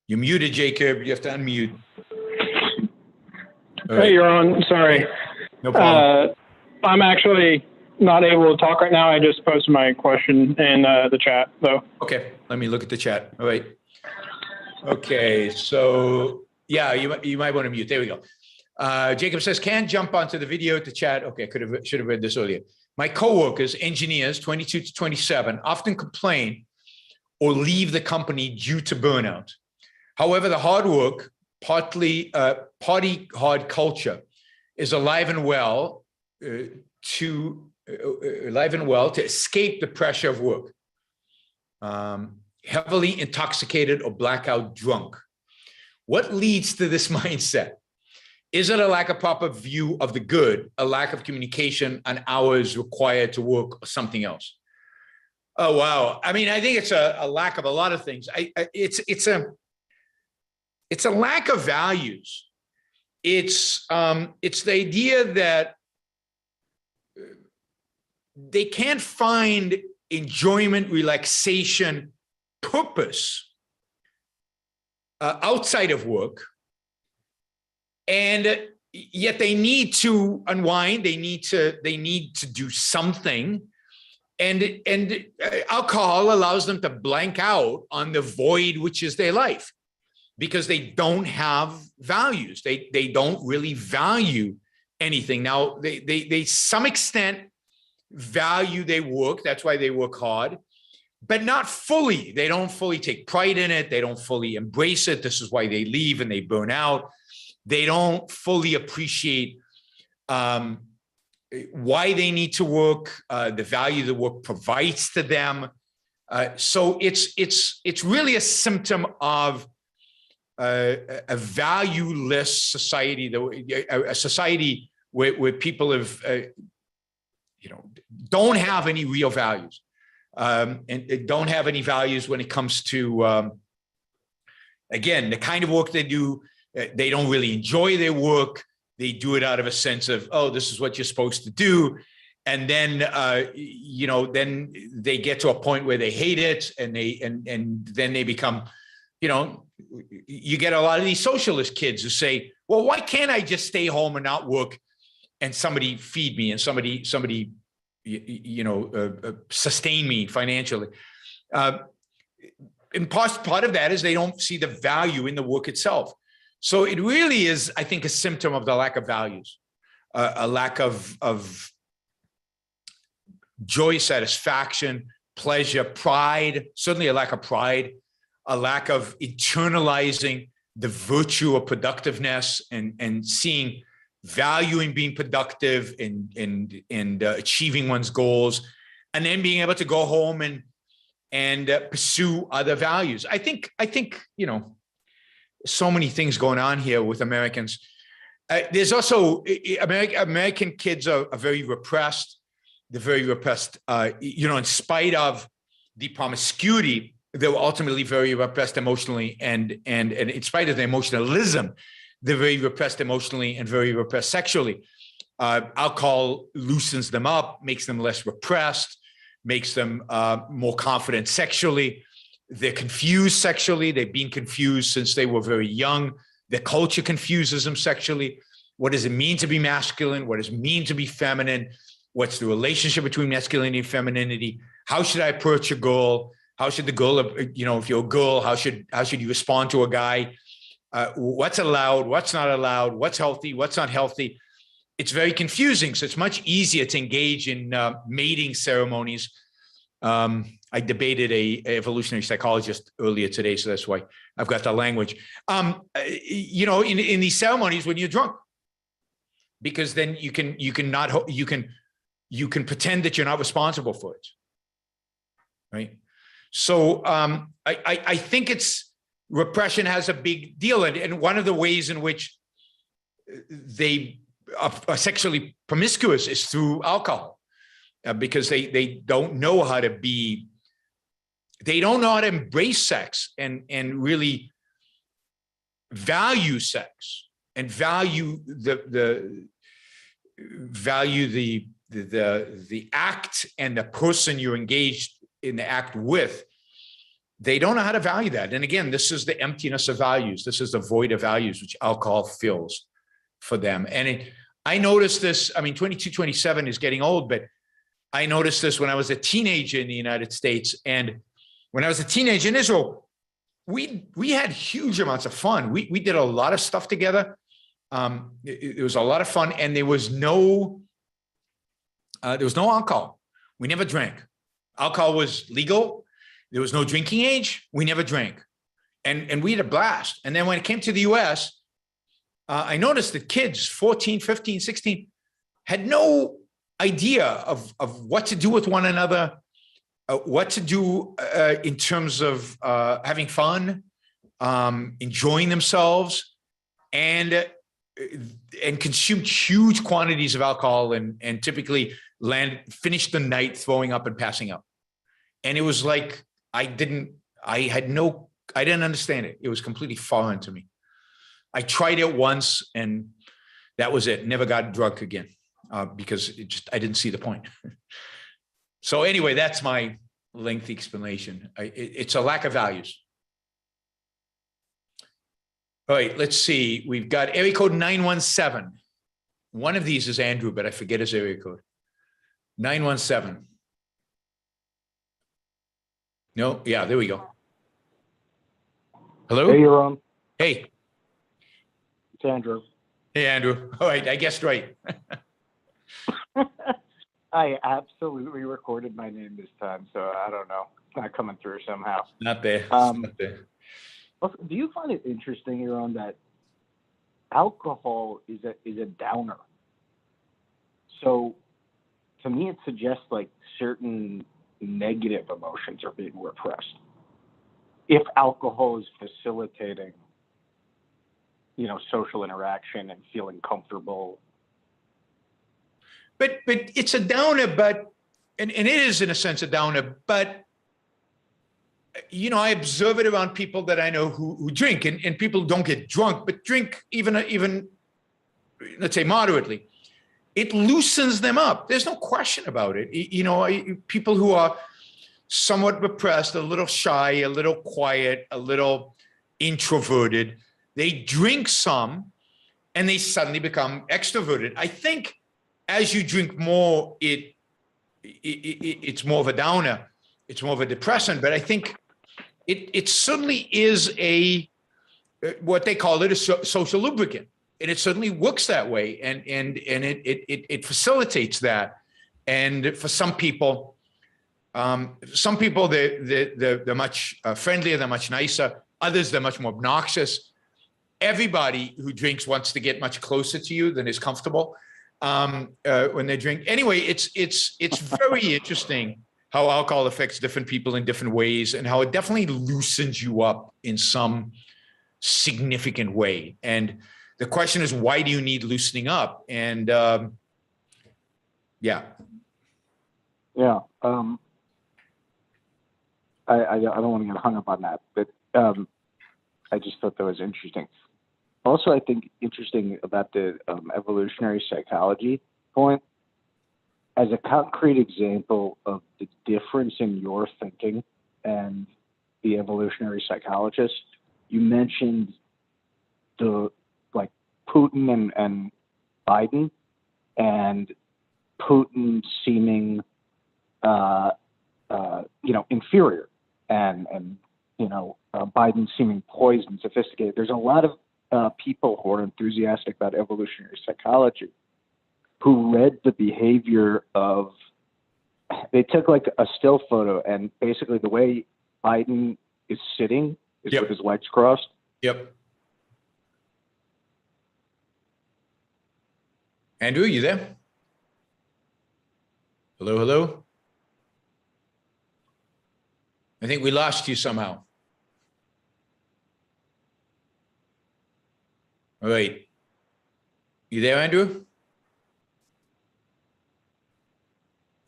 You're muted, Jacob. You have to unmute. Hey, you're on. Sorry. No problem. I'm actually not able to talk right now. I just posted my question in the chat, though. Okay. Let me look at the chat. All right. Okay. So, yeah, you might want to mute. There we go. Jacob says, can't jump onto the video to chat. Okay. Should have read this earlier. My coworkers, engineers, 22 to 27, often complain or leave the company due to burnout. However, the hard work, party hard culture is alive and well to escape the pressure of work. Heavily intoxicated or blackout drunk. What leads to this mindset? Is it a lack of proper view of the good, a lack of communication on hours required to work, or something else? Oh, wow. I mean, I think it's a lack of a lot of things. It's a lack of values. It's the idea that they can't find enjoyment, relaxation, purpose outside of work. And yet they need to unwind. They need to do something. And alcohol allows them to blank out on the void, which is their life, because they don't have values. They don't really value anything. Now, they some extent value their work. That's why they work hard, but not fully. They don't fully take pride in it. They don't fully embrace it. This is why they leave and they burn out. They don't fully appreciate why they need to work, the value the work provides to them. So it's really a symptom of a valueless society, a society where people have, don't have any real values, and don't have any values when it comes to, again, the kind of work they do. They don't really enjoy their work. They do it out of a sense of, oh, this is what you're supposed to do. And then, then they get to a point where they hate it, and then they become, you get a lot of these socialist kids who say, well, why can't I just stay home and not work and somebody feed me and somebody sustain me financially? and part of that is they don't see the value in the work itself. So it really is, I think, a symptom of the lack of values, a lack of joy, satisfaction, pleasure, pride, certainly a lack of pride, a lack of internalizing the virtue of productiveness and seeing value in being productive and achieving one's goals, and then being able to go home and pursue other values. I think, so many things going on here with Americans. There's also American kids are very repressed. They're very repressed, in spite of the promiscuity, they were ultimately very repressed emotionally, and in spite of the emotionalism, they're very repressed emotionally and very repressed sexually. Alcohol loosens them up, makes them less repressed, makes them more confident sexually. They're confused sexually. They've been confused since they were very young. Their culture confuses them sexually. What does it mean to be masculine? What does it mean to be feminine? What's the relationship between masculinity and femininity? How should I approach a girl? How should the girl, if you're a girl, how should you respond to a guy? What's allowed? What's not allowed? What's healthy? What's not healthy? It's very confusing. So it's much easier to engage in mating ceremonies. I debated a evolutionary psychologist earlier today, so that's why I've got the language. In these ceremonies when you're drunk, because then you can pretend that you're not responsible for it, right? So I think repression has a big deal, and one of the ways in which they are sexually promiscuous is through alcohol, because they don't know how to be. They don't know how to embrace sex and really value sex and value the act and the person you're engaged in the act with. They don't know how to value that. And again, this is the emptiness of values. This is the void of values, which alcohol fills for them. And I noticed this, 22, 27 is getting old, but I noticed this when I was a teenager in the United States. And when I was a teenager in Israel, we had huge amounts of fun. We did a lot of stuff together. It was a lot of fun, and there was no alcohol. We never drank. Alcohol was legal. There was no drinking age. We never drank, and we had a blast. And then when it came to the U.S., I noticed that kids, 14, 15, 16, had no idea of what to do with one another, what to do in terms of having fun, enjoying themselves, and consumed huge quantities of alcohol and typically finished the night throwing up and passing out. And it was like, I didn't understand it. It was completely foreign to me. I tried it once and that was it. Never got drunk again because I didn't see the point. So anyway, that's my lengthy explanation. It's a lack of values. All right, let's see. We've got area code 917. One of these is Andrew, but I forget his area code. 917. No, yeah, there we go. Hello? Hey, Yaron. Hey. It's Andrew. Hey, Andrew. All right, I guessed right. I absolutely recorded my name this time, so I don't know. It's not coming through somehow. Not there. Not there. Also, do you find it interesting, Yaron, that alcohol is a downer? So to me, it suggests like certain negative emotions are being repressed. If alcohol is facilitating, social interaction and feeling comfortable. But it's a downer, and it is in a sense a downer, but I observe it around people that I know who drink, and people don't get drunk, but drink even let's say moderately. It loosens them up. There's no question about it. People who are somewhat repressed, a little shy, a little quiet, a little introverted, they drink some and they suddenly become extroverted. I think as you drink more, it's more of a downer. It's more of a depressant. But I think it certainly is what they call it a social lubricant, and it certainly works that way, and it facilitates that. And for some people they're much friendlier, they're much nicer. Others, they're much more obnoxious. Everybody who drinks wants to get much closer to you than is comfortable when they drink. Anyway, it's very interesting how alcohol affects different people in different ways, and how it definitely loosens you up in some significant way. And the question is, why do you need loosening up? And yeah. I don't want to get hung up on that, but I just thought that was interesting. Also, I think interesting about the evolutionary psychology point, as a concrete example of the difference in your thinking and the evolutionary psychologist, you mentioned the Putin and Biden, and Putin seeming inferior, and Biden seeming poised and sophisticated. There's a lot of people who are enthusiastic about evolutionary psychology who read the behavior of, they took a still photo, and basically the way Biden is sitting is with his legs crossed. Yep. Andrew, you there? Hello, hello. I think we lost you somehow. All right. You there, Andrew?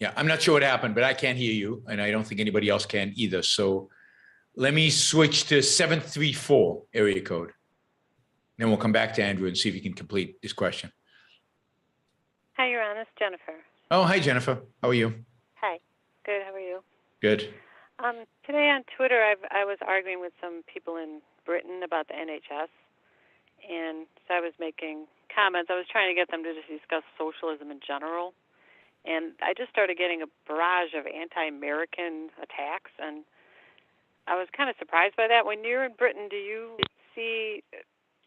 Yeah, I'm not sure what happened, but I can't hear you, and I don't think anybody else can either. So let me switch to 734 area code. Then we'll come back to Andrew and see if he can complete his question. Hi, Your Honor, it's Jennifer. Oh, hi, Jennifer. How are you? Hi. Good. How are you? Good. Today on Twitter, I was arguing with some people in Britain about the NHS, and so I was making comments. I was trying to get them to just discuss socialism in general, and I just started getting a barrage of anti-American attacks, and I was kind of surprised by that. When you're in Britain, do you see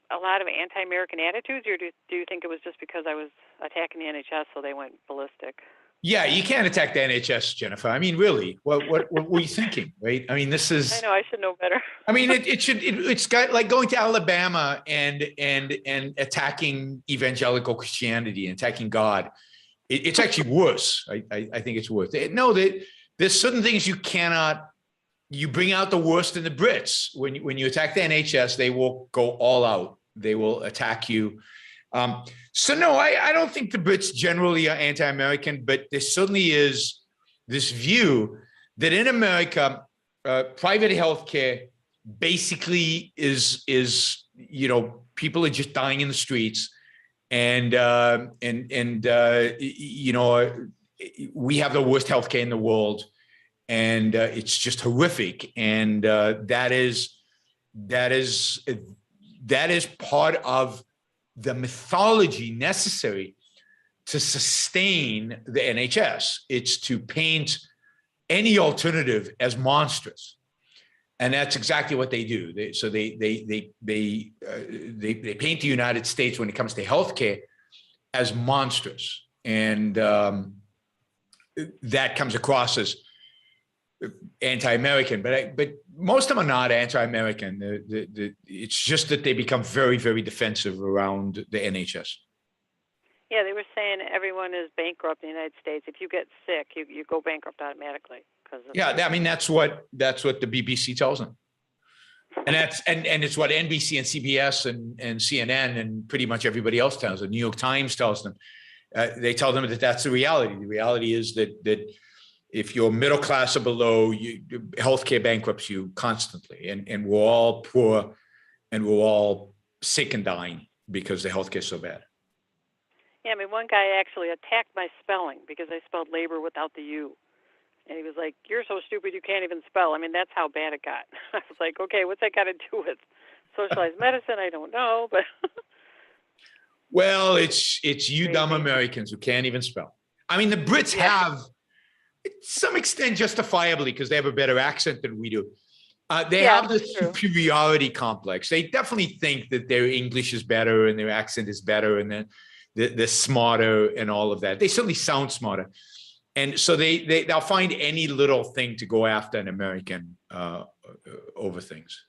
a lot of anti-American attitudes, or do you think it was just because I was attacking the NHS, so they went ballistic? Yeah, you can't attack the NHS, Jennifer. I mean, really, what were you thinking, right? I mean, this is. I know, I should know better. I mean, it's got like going to Alabama and attacking evangelical Christianity and attacking God. It's actually worse. I think it's worse. No, there's certain things you cannot. You bring out the worst in the Brits. When you attack the NHS, they will go all out. They will attack you. So no, I don't think the Brits generally are anti-American, but there certainly is this view that in America, private healthcare basically is people are just dying in the streets, and we have the worst healthcare in the world, and it's just horrific, and that is part of the mythology necessary to sustain the NHS. It's to paint any alternative as monstrous, and that's exactly what they do. They paint the United States when it comes to healthcare as monstrous, and that comes across as anti-American, but most of them are not anti-American. It's just that they become very, very defensive around the NHS. Yeah, they were saying everyone is bankrupt in the United States. If you get sick, you go bankrupt automatically. Yeah, I mean that's what the BBC tells them, and it's what NBC and CBS and CNN and pretty much everybody else tells them. New York Times tells them. They tell them that that's the reality. The reality is that if you're middle class or below, healthcare bankrupts you constantly, and we're all poor, and we're all sick and dying because the healthcare is so bad. Yeah, I mean, one guy actually attacked my spelling because I spelled labor without the U, and he was like, "You're so stupid, you can't even spell." I mean, that's how bad it got. I was like, "Okay, what's that got to do with socialized medicine? I don't know, but." Well, it's you dumb Americans who can't even spell. I mean, the Brits have. To some extent justifiably, because they have a better accent than we do. They Yeah, have this true. superiority complex. They definitely think that their English is better and their accent is better and then they're smarter and all of that. They certainly sound smarter. And so they'll find any little thing to go after an American over things.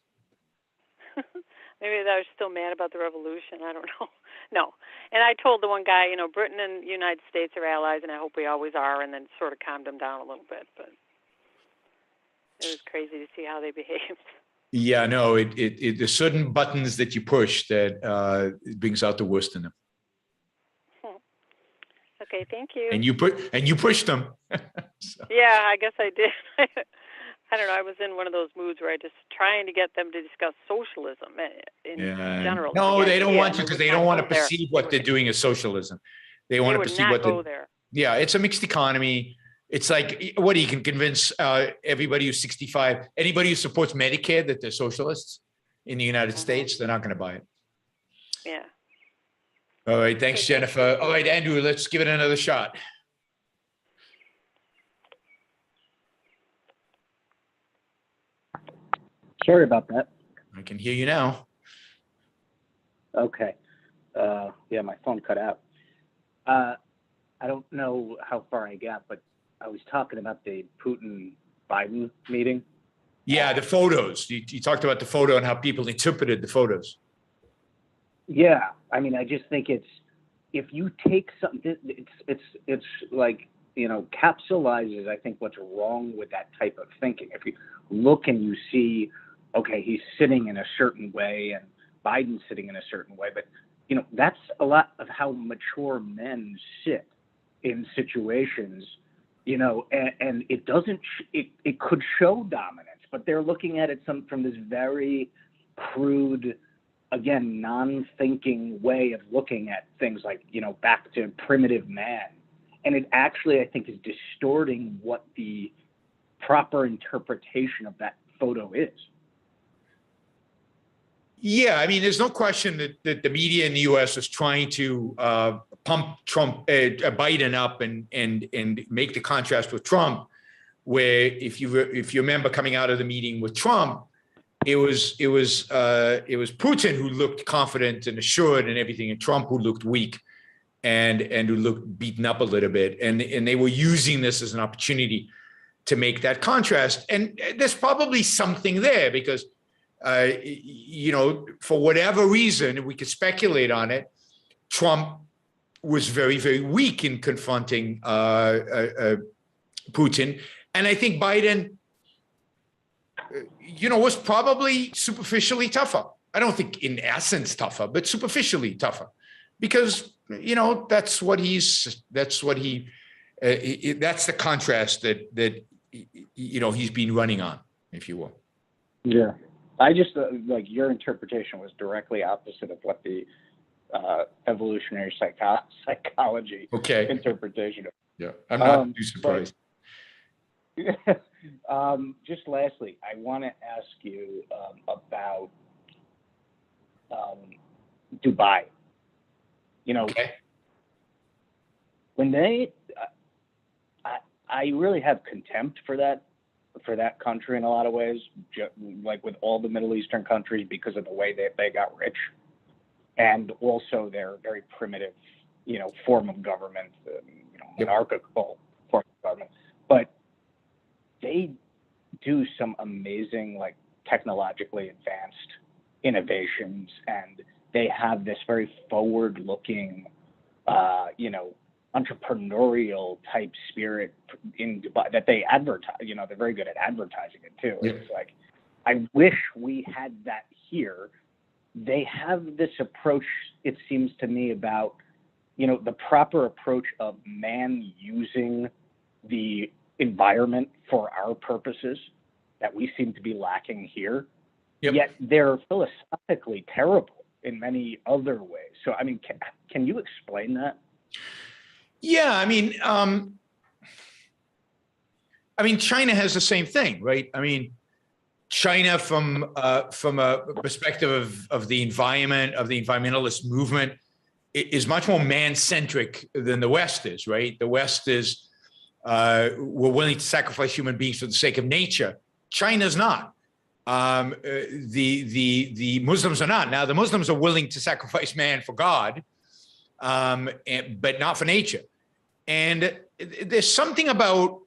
Maybe they're still mad about the revolution. I don't know. No. And I told the one guy, you know, Britain and the United States are allies, and I hope we always are, and then sort of calmed him down a little bit. But it was crazy to see how they behaved. Yeah, no, there's certain buttons that you push that it brings out the worst in them. Okay, thank you. And you pushed them. So. Yeah, I guess I did. I don't know. I was in one of those moods where I just trying to get them to discuss socialism in general. No, they don't want to because they don't want to perceive what they're doing as socialism. They want to perceive what they're there. Yeah, it's a mixed economy. It's like, what you can convince everybody who's 65, anybody who supports Medicare that they're socialists in the United States, they're not going to buy it. Yeah. All right. Thanks, Jennifer. All right, Andrew, let's give it another shot. Sorry about that. I can hear you now. Okay. Yeah, my phone cut out. I don't know how far I got, but I was talking about the Putin-Biden meeting. Yeah, the photos. You talked about the photo and how people interpreted the photos. Yeah, I mean, I just think if you take something, it's like, you know, capsulizes, I think, what's wrong with that type of thinking. If you look and you see, okay, he's sitting in a certain way and Biden's sitting in a certain way, but, you know, that's a lot of how mature men sit in situations, you know, and it doesn't, it could show dominance, but they're looking at it from this very crude, again, non-thinking way of looking at things, like, you know, back to primitive man. And it actually, I think, is distorting what the proper interpretation of that photo is. Yeah, I mean, there's no question that the media in the U.S. is trying to pump Biden up and make the contrast with Trump, where if you remember coming out of the meeting with Trump, it was Putin who looked confident and assured and everything, and Trump who looked weak and who looked beaten up a little bit, and they were using this as an opportunity to make that contrast. And there's probably something there because, you know, for whatever reason, we could speculate on it, Trump was very, very weak in confronting Putin. And I think Biden, you know, was probably superficially tougher. I don't think in essence tougher, but superficially tougher, because, you know, that's the contrast that you know, he's been running on, if you will. Yeah. I just, like, your interpretation was directly opposite of what the evolutionary psychology interpretation of. Yeah, I'm not too surprised. Just lastly, I want to ask you about Dubai. You know, when they, I really have contempt for that country in a lot of ways, like with all the Middle Eastern countries, because of the way that they got rich, and also their very primitive, you know, form of government, you know, monarchical form of government. But they do some amazing, like, technologically advanced innovations, and they have this very forward-looking, you know, entrepreneurial type spirit in Dubai that they advertise. You know, they're very good at advertising it too. Yeah. It's like, I wish we had that here. They have this approach, it seems to me, about, you know, the proper approach of man using the environment for our purposes that we seem to be lacking here. Yep. Yet they're philosophically terrible in many other ways. So, I mean, can you explain that? Yeah, I mean, China has the same thing, right? I mean, China, from a perspective of the environment, of the environmentalist movement, is much more man-centric than the West is, right? The West is, we're willing to sacrifice human beings for the sake of nature. China's not. The Muslims are not. Now, the Muslims are willing to sacrifice man for God, but not for nature. And there's something about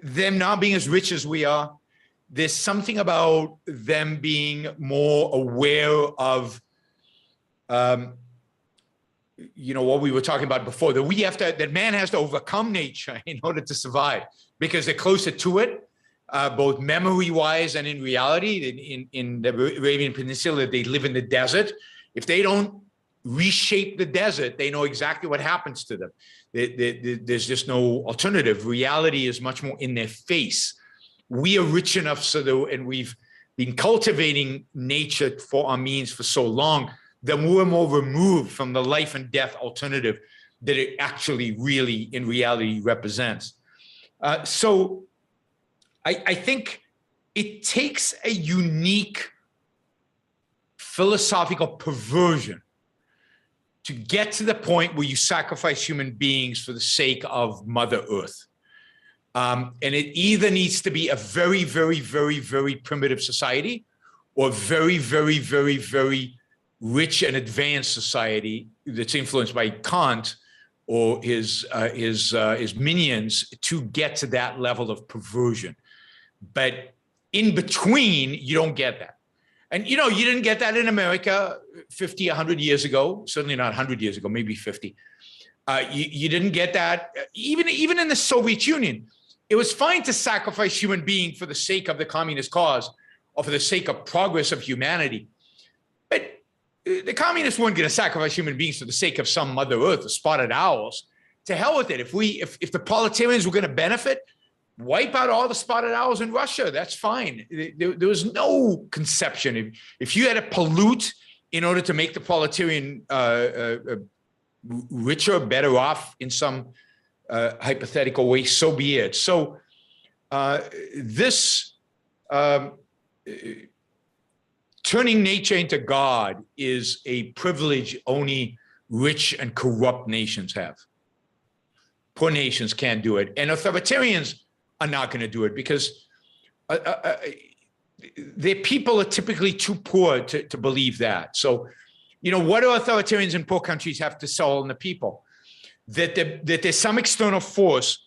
them not being as rich as we are. There's something about them being more aware of, what we were talking about before, that man has to overcome nature in order to survive, because they're closer to it, both memory-wise and in reality. In the Arabian Peninsula, they live in the desert. If they don't reshape the desert, they know exactly what happens to them. There's just no alternative. Reality is much more in their face. We are rich enough and we've been cultivating nature for our means for so long that we're more removed from the life and death alternative that it actually really in reality represents. So I think it takes a unique philosophical perversion to get to the point where you sacrifice human beings for the sake of Mother Earth. And it either needs to be a very, very, very, very primitive society, or very, very, very, very rich and advanced society that's influenced by Kant or his minions to get to that level of perversion. But in between, you don't get that. And, you didn't get that in America 50, 100 years ago, certainly not 100 years ago, maybe 50. You didn't get that even in the Soviet Union. It was fine to sacrifice human beings for the sake of the communist cause or for the sake of progress of humanity. But the communists weren't going to sacrifice human beings for the sake of some Mother Earth or spotted owls. To hell with it. If the proletarians were going to benefit, wipe out all the spotted owls in Russia. That's fine. There was no conception. If you had to pollute in order to make the proletarian richer, better off in some hypothetical way, so be it. So this turning nature into God is a privilege only rich and corrupt nations have. Poor nations can't do it. And authoritarians are not going to do it because their people are typically too poor to believe that. So, what do authoritarians in poor countries have to sell on the people? That there's some external force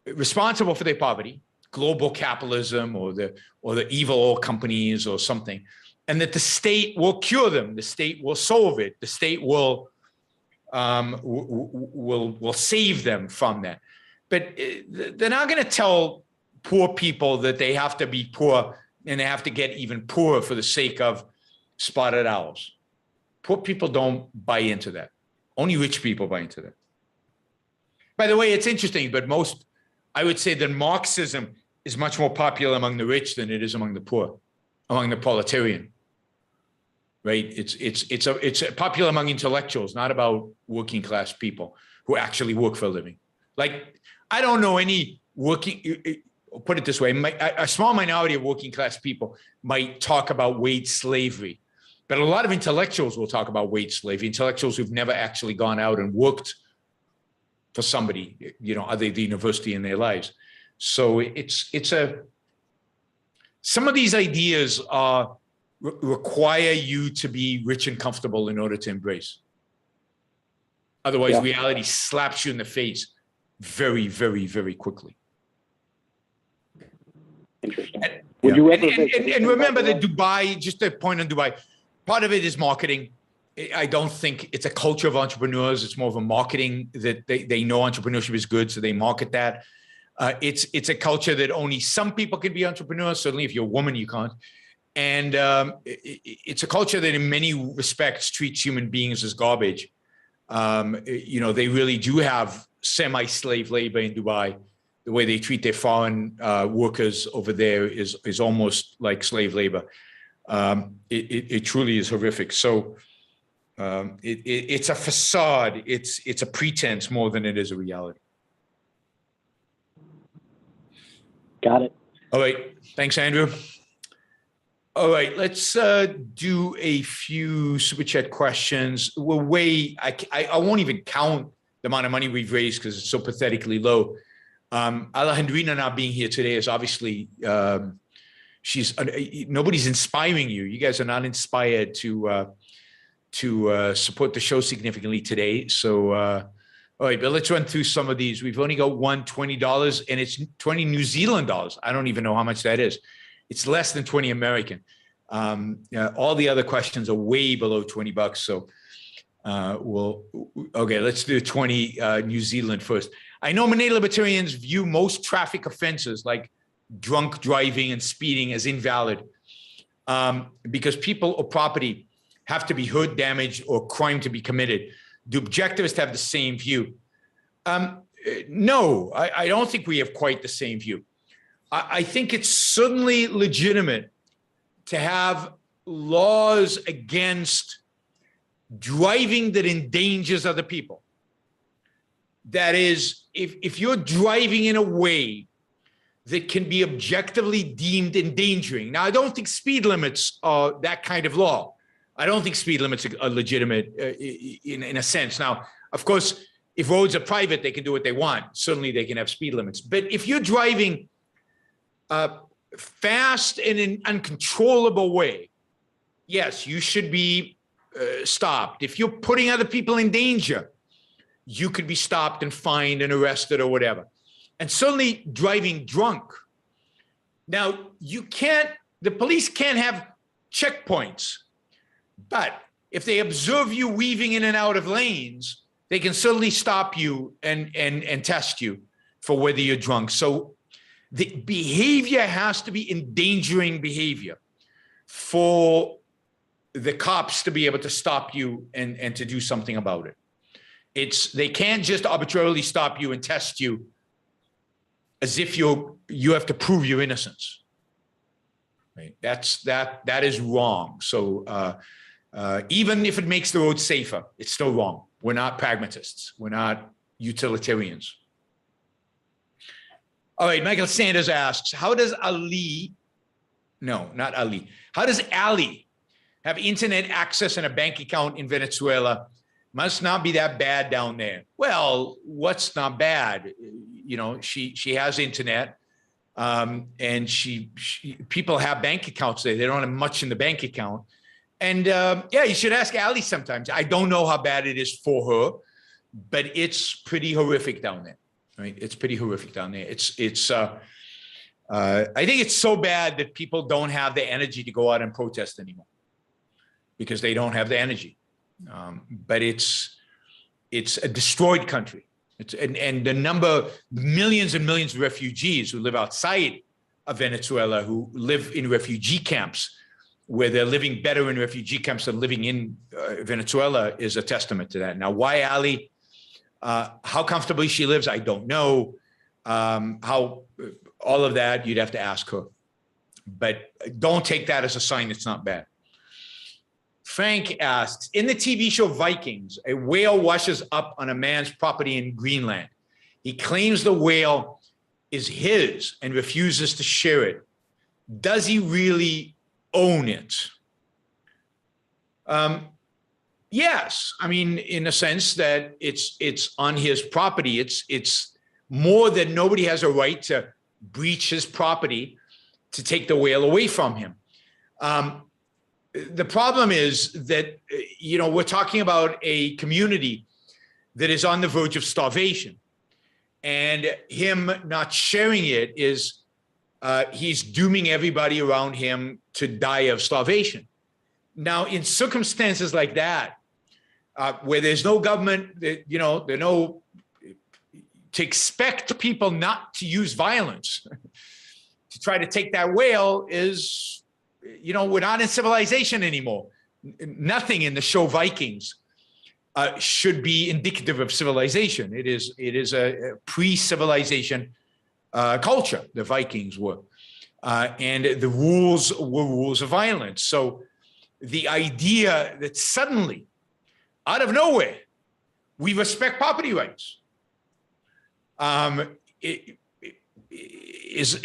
responsible for their poverty, global capitalism or the evil oil companies or something, and that the state will cure them. The state will solve it. The state will save them from that. But they're not going to tell poor people that they have to be poor and they have to get even poorer for the sake of spotted owls. Poor people don't buy into that. Only rich people buy into that. By the way, it's interesting, but I would say that Marxism is much more popular among the rich than it is among the poor, among the proletarian. Right? It's popular among intellectuals, not about working class people who actually work for a living. Like, I don't know any put it this way, a small minority of working class people might talk about wage slavery, but a lot of intellectuals will talk about wage slavery, intellectuals who've never actually gone out and worked for somebody, other than the university in their lives. So some of these ideas require you to be rich and comfortable in order to embrace. Otherwise, reality slaps you in the face very, very, very quickly. Interesting. And remember that Dubai, just a point on Dubai, part of it is marketing. I don't think it's a culture of entrepreneurs. It's more of a marketing that they know entrepreneurship is good, so they market that. It's a culture that only some people can be entrepreneurs. Certainly, if you're a woman, you can't. And it's a culture that in many respects treats human beings as garbage. They really do have semi-slave labor in Dubai. The way they treat their foreign workers over there is almost like slave labor. It truly is horrific. So it's a facade. It's a pretense more than it is a reality. Got it. All right. Thanks, Andrew. All right, let's do a few Super Chat questions. I won't even count the amount of money we've raised because it's so pathetically low. Alejandrina not being here today is obviously, nobody's inspiring you. You guys are not inspired to support the show significantly today. So, all right, but let's run through some of these. We've only got one $20 and it's 20 New Zealand dollars. I don't even know how much that is. It's less than 20 American. All the other questions are way below $20. So okay, let's do 20 New Zealand first. I know many libertarians view most traffic offenses like drunk driving and speeding as invalid because people or property have to be hurt, damaged, or crime to be committed. Do objectivists have the same view? No, I don't think we have quite the same view. I think it's certainly legitimate to have laws against driving that endangers other people. That is, if you're driving in a way that can be objectively deemed endangering. Now, I don't think speed limits are that kind of law. I don't think speed limits are legitimate in a sense. Now, of course, if roads are private, they can do what they want. Certainly, they can have speed limits. But if you're driving fast in an uncontrollable way, yes, you should be stopped. If you're putting other people in danger, you could be stopped and fined and arrested or whatever. And certainly driving drunk. Now, the police can't have checkpoints, but if they observe you weaving in and out of lanes, they can certainly stop you and test you for whether you're drunk. So the behavior has to be endangering behavior for the cops to be able to stop you and to do something about it. They can't just arbitrarily stop you and test you as if you have to prove your innocence. Right? That is wrong. So even if it makes the road safer, it's still wrong. We're not pragmatists. We're not utilitarians. All right, Michael Sanders asks, how does Ali have internet access and a bank account in Venezuela? Must not be that bad down there. Well, what's not bad? You know, she has internet, and people have bank accounts there. They don't have much in the bank account. And yeah, you should ask Ali sometimes. I don't know how bad it is for her, but it's pretty horrific down there. Right? It's pretty horrific down there. I think it's so bad that people don't have the energy to go out and protest anymore because they don't have the energy. But it's a destroyed country. And the number, millions and millions of refugees who live outside of Venezuela, who live in refugee camps, where they're living better in refugee camps than living in Venezuela, is a testament to that. Now, why Ali? How comfortably she lives, I don't know. How all of that, you'd have to ask her. But don't take that as a sign it's not bad. Frank asks, in the TV show Vikings, a whale washes up on a man's property in Greenland. He claims the whale is his and refuses to share it. Does he really own it? Yes. I mean, in a sense that it's on his property. It's more that nobody has a right to breach his property to take the whale away from him. The problem is that, you know, we're talking about a community that is on the verge of starvation, and him not sharing it is he's dooming everybody around him to die of starvation. Now, in circumstances like that, where there's no government, to expect people not to use violence to try to take that whale is, we're not in civilization anymore. Nothing in the show Vikings should be indicative of civilization. It is a pre-civilization culture. The Vikings were, and the rules were rules of violence. So the idea that suddenly, out of nowhere, we respect property rights is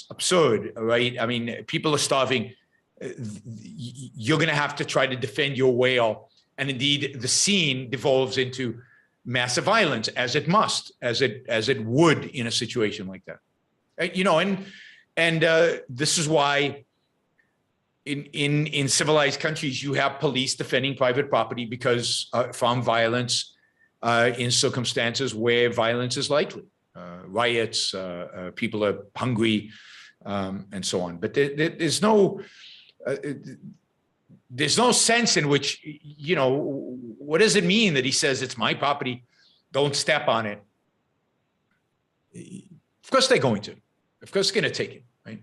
absurd, right? I mean, people are starving. You're going to have to try to defend your whale, and indeed, the scene devolves into massive violence, as it must, as it would in a situation like that. And this is why in civilized countries you have police defending private property because from violence in circumstances where violence is likely, riots, people are hungry, and so on. But there's no sense in which, what does it mean that he says it's my property, don't step on it? Of course they're going to. Of course they're going to take it, right?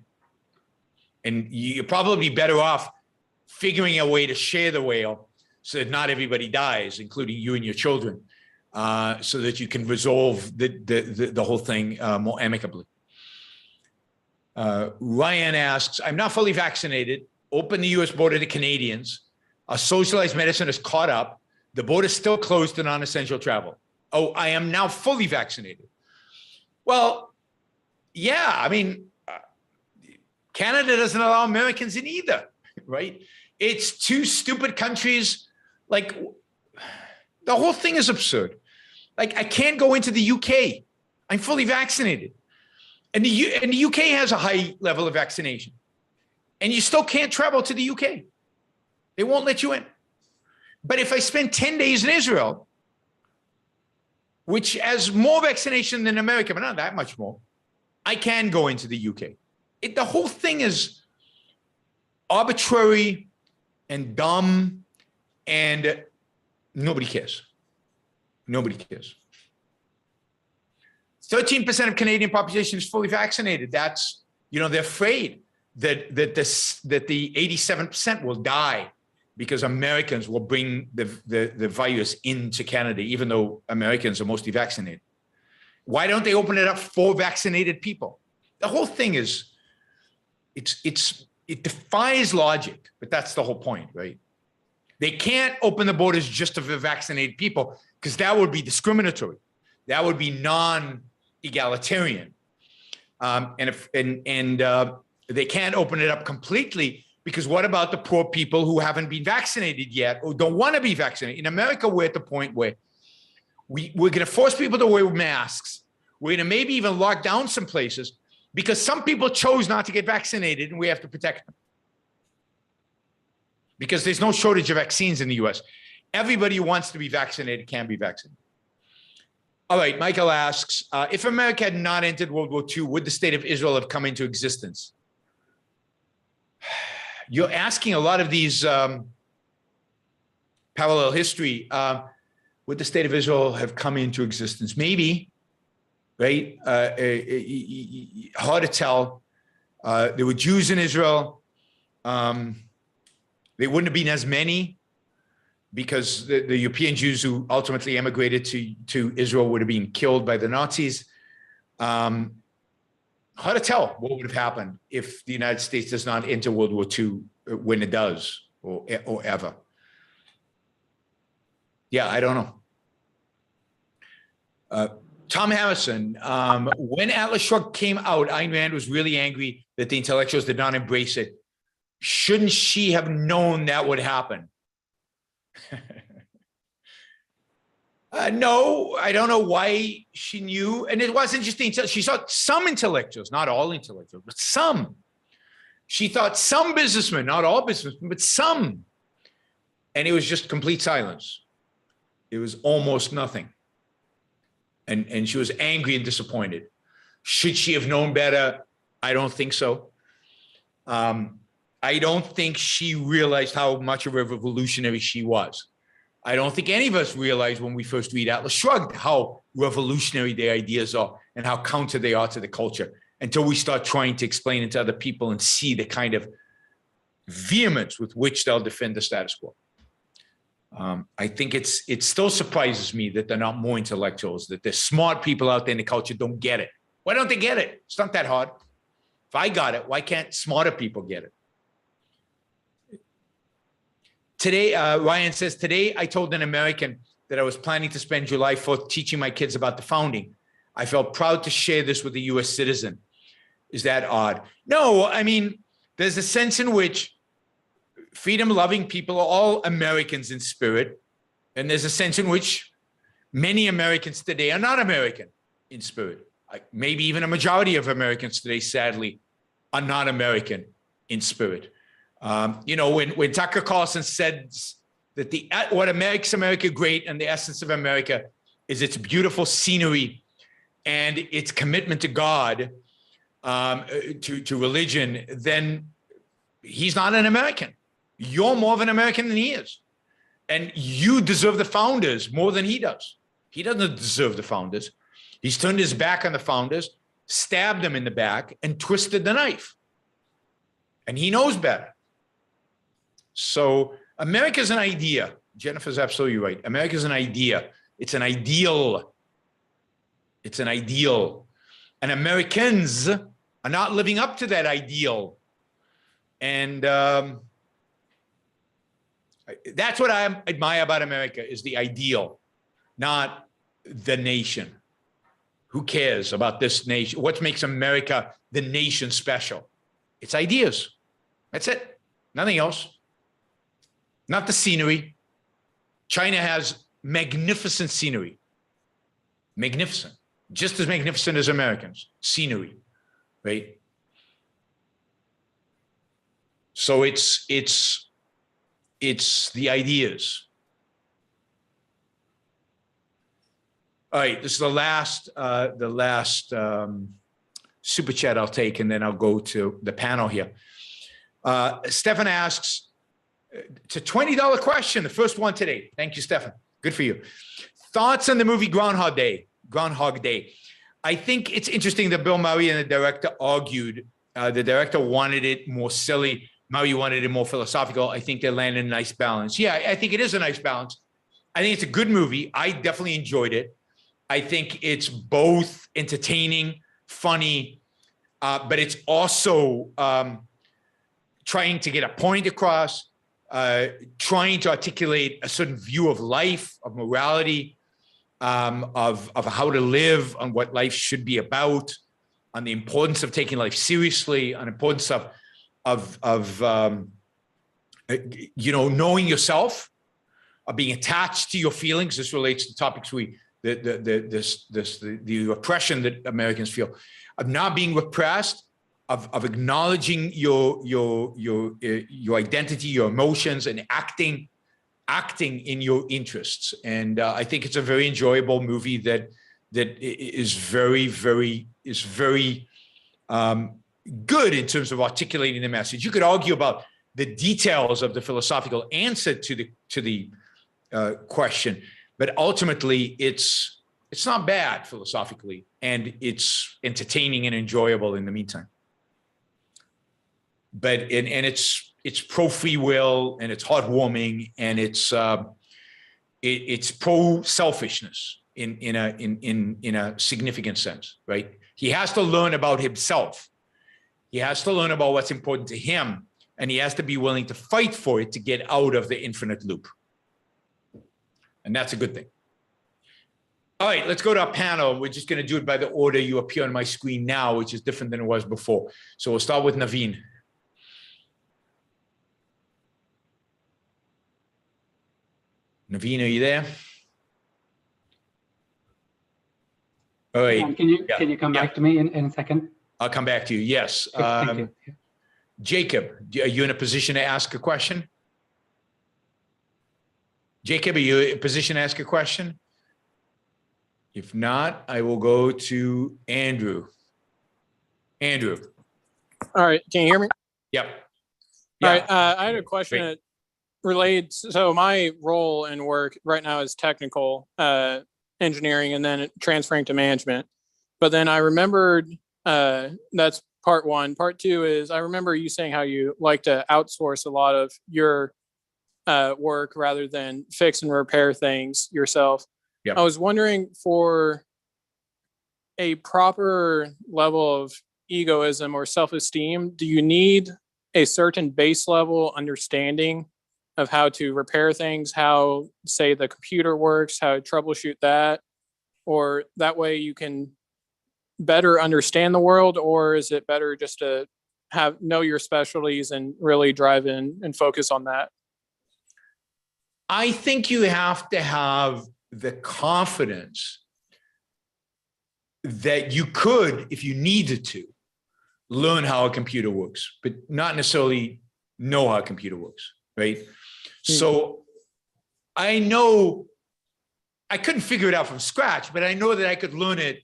And you're probably better off figuring a way to share the whale so that not everybody dies, including you and your children, so that you can resolve the whole thing more amicably. Ryan asks, I'm not fully vaccinated. Open the U.S. border to Canadians. Our socialized medicine is caught up. The border is still closed to non-essential travel. Oh, I am now fully vaccinated. Well, yeah, I mean, Canada doesn't allow Americans in either, right? It's two stupid countries. Like, the whole thing is absurd. Like, I can't go into the UK. I'm fully vaccinated. And the UK has a high level of vaccination. And you still can't travel to the UK. They won't let you in. But if I spend 10 days in Israel, which has more vaccination than America, but not that much more, I can go into the UK. The whole thing is arbitrary and dumb, and nobody cares. Nobody cares. 13% of Canadian population is fully vaccinated. That's, they're afraid that the 87% will die because Americans will bring the virus into Canada, even though Americans are mostly vaccinated. Why don't they open it up for vaccinated people? The whole thing is, it defies logic, but that's the whole point, right? They can't open the borders just for vaccinated people because that would be discriminatory. That would be non-egalitarian. They can't open it up completely because what about the poor people who haven't been vaccinated yet or don't want to be vaccinated? In America, we're at the point where we're going to force people to wear masks. We're going to maybe even lock down some places because some people chose not to get vaccinated and we have to protect them. Because there's no shortage of vaccines in the US. Everybody who wants to be vaccinated can be vaccinated. All right, Michael asks, if America had not entered World War II, would the state of Israel have come into existence? You're asking a lot of these parallel history. Would the state of Israel have come into existence? Maybe, right? Hard to tell. There were Jews in Israel. They wouldn't have been as many because the European Jews who ultimately emigrated to Israel would have been killed by the Nazis. Hard to tell what would have happened if the United States does not enter World War II when it does or ever. Yeah, I don't know. Tom Harrison, when Atlas Shrugged came out, Ayn Rand was really angry that the intellectuals did not embrace it. Shouldn't she have known that would happen? No, I don't know why she knew. And it wasn't just she saw some intellectuals, not all intellectuals, but some. She thought some businessmen, not all businessmen, but some. And it was just complete silence. It was almost nothing. And she was angry and disappointed. Should she have known better? I don't think so. I don't think she realized how much of a revolutionary she was. I don't think any of us realized when we first read Atlas Shrugged how revolutionary their ideas are and how counter they are to the culture until we start trying to explain it to other people and see the kind of vehemence with which they'll defend the status quo. I think it still surprises me that they're not more intellectuals, that there's smart people out there in the culture don't get it. Why don't they get it? It's not that hard. If I got it, why can't smarter people get it? Today, Ryan says, today I told an American that I was planning to spend July 4th teaching my kids about the founding. I felt proud to share this with a US citizen. Is that odd? No, I mean, there's a sense in which freedom-loving people are all Americans in spirit. And there's a sense in which Many Americans today are not American in spirit. Maybe even a majority of Americans today, sadly, are not American in spirit. When Tucker Carlson said that what makes America great and the essence of America is its beautiful scenery and its commitment to God, to religion, then he's not an American. You're more of an American than he is. And you deserve the founders more than he does. He doesn't deserve the founders. He's turned his back on the founders, stabbed them in the back, and twisted the knife. And he knows better. So America's an idea. Jennifer's absolutely right. America's an idea. It's an ideal. It's an ideal. And Americans are not living up to that ideal. And that's what I admire about America, is the ideal, not the nation. Who cares about this nation? What makes America the nation special? It's ideas. That's it. Nothing else. Not the scenery. China has magnificent scenery. Magnificent. Just as magnificent as Americans. Scenery, right? So it's the ideas. All right, this is the last super chat I'll take, and then I'll go to the panel here. Stefan asks, it's a $20 question, the first one today. Thank you, Stefan. Good for you. Thoughts on the movie Groundhog Day? I think it's interesting that Bill Murray and the director argued. The director wanted it more silly. Murray wanted it more philosophical. I think they landed a nice balance. Yeah, I think it is a nice balance. I think it's a good movie. I definitely enjoyed it. I think it's both entertaining, funny, but it's also trying to get a point across, trying to articulate a certain view of life, of morality, of how to live, on what life should be about, on the importance of taking life seriously, on the importance of knowing yourself, of being attached to your feelings. This relates to topics the oppression that Americans feel, of not being repressed, of acknowledging your identity, your emotions, and acting in your interests. And I think it's a very enjoyable movie that is very good in terms of articulating the message. You could argue about the details of the philosophical answer to the question, but ultimately it's not bad philosophically, and it's entertaining and enjoyable in the meantime. But it's pro free will, and it's heartwarming, and it's pro selfishness in a significant sense, right? He has to learn about himself. He has to learn about what's important to him, and he has to be willing to fight for it to get out of the infinite loop. And that's a good thing. All right, let's go to our panel. We're just going to do it by the order you appear on my screen now, which is different than it was before. So we'll start with Naveen. Naveen, are you there? All right. Can you come back to me in a second? I'll come back to you. Yes. Thank you. Jacob, are you in a position to ask a question? Jacob, are you in a position to ask a question? If not, I will go to Andrew. Andrew. All right. Can you hear me? Yep. All right. I had a question that relates. So my role in work right now is technical engineering, and then transferring to management. But then I remembered that's part one. Part two is I remember you saying how you like to outsource a lot of your work rather than fix and repair things yourself. Yep. I was wondering, for a proper level of egoism or self-esteem, do you need a certain base level understanding of how to repair things, how, say, the computer works, how to troubleshoot that, or that way you can better understand the world? Or is it better just to know your specialties and really drive in and focus on that? I think you have to have the confidence that you could, if you needed to, learn how a computer works, but not necessarily know how a computer works, right? So I know I couldn't figure it out from scratch, but I know that I could learn it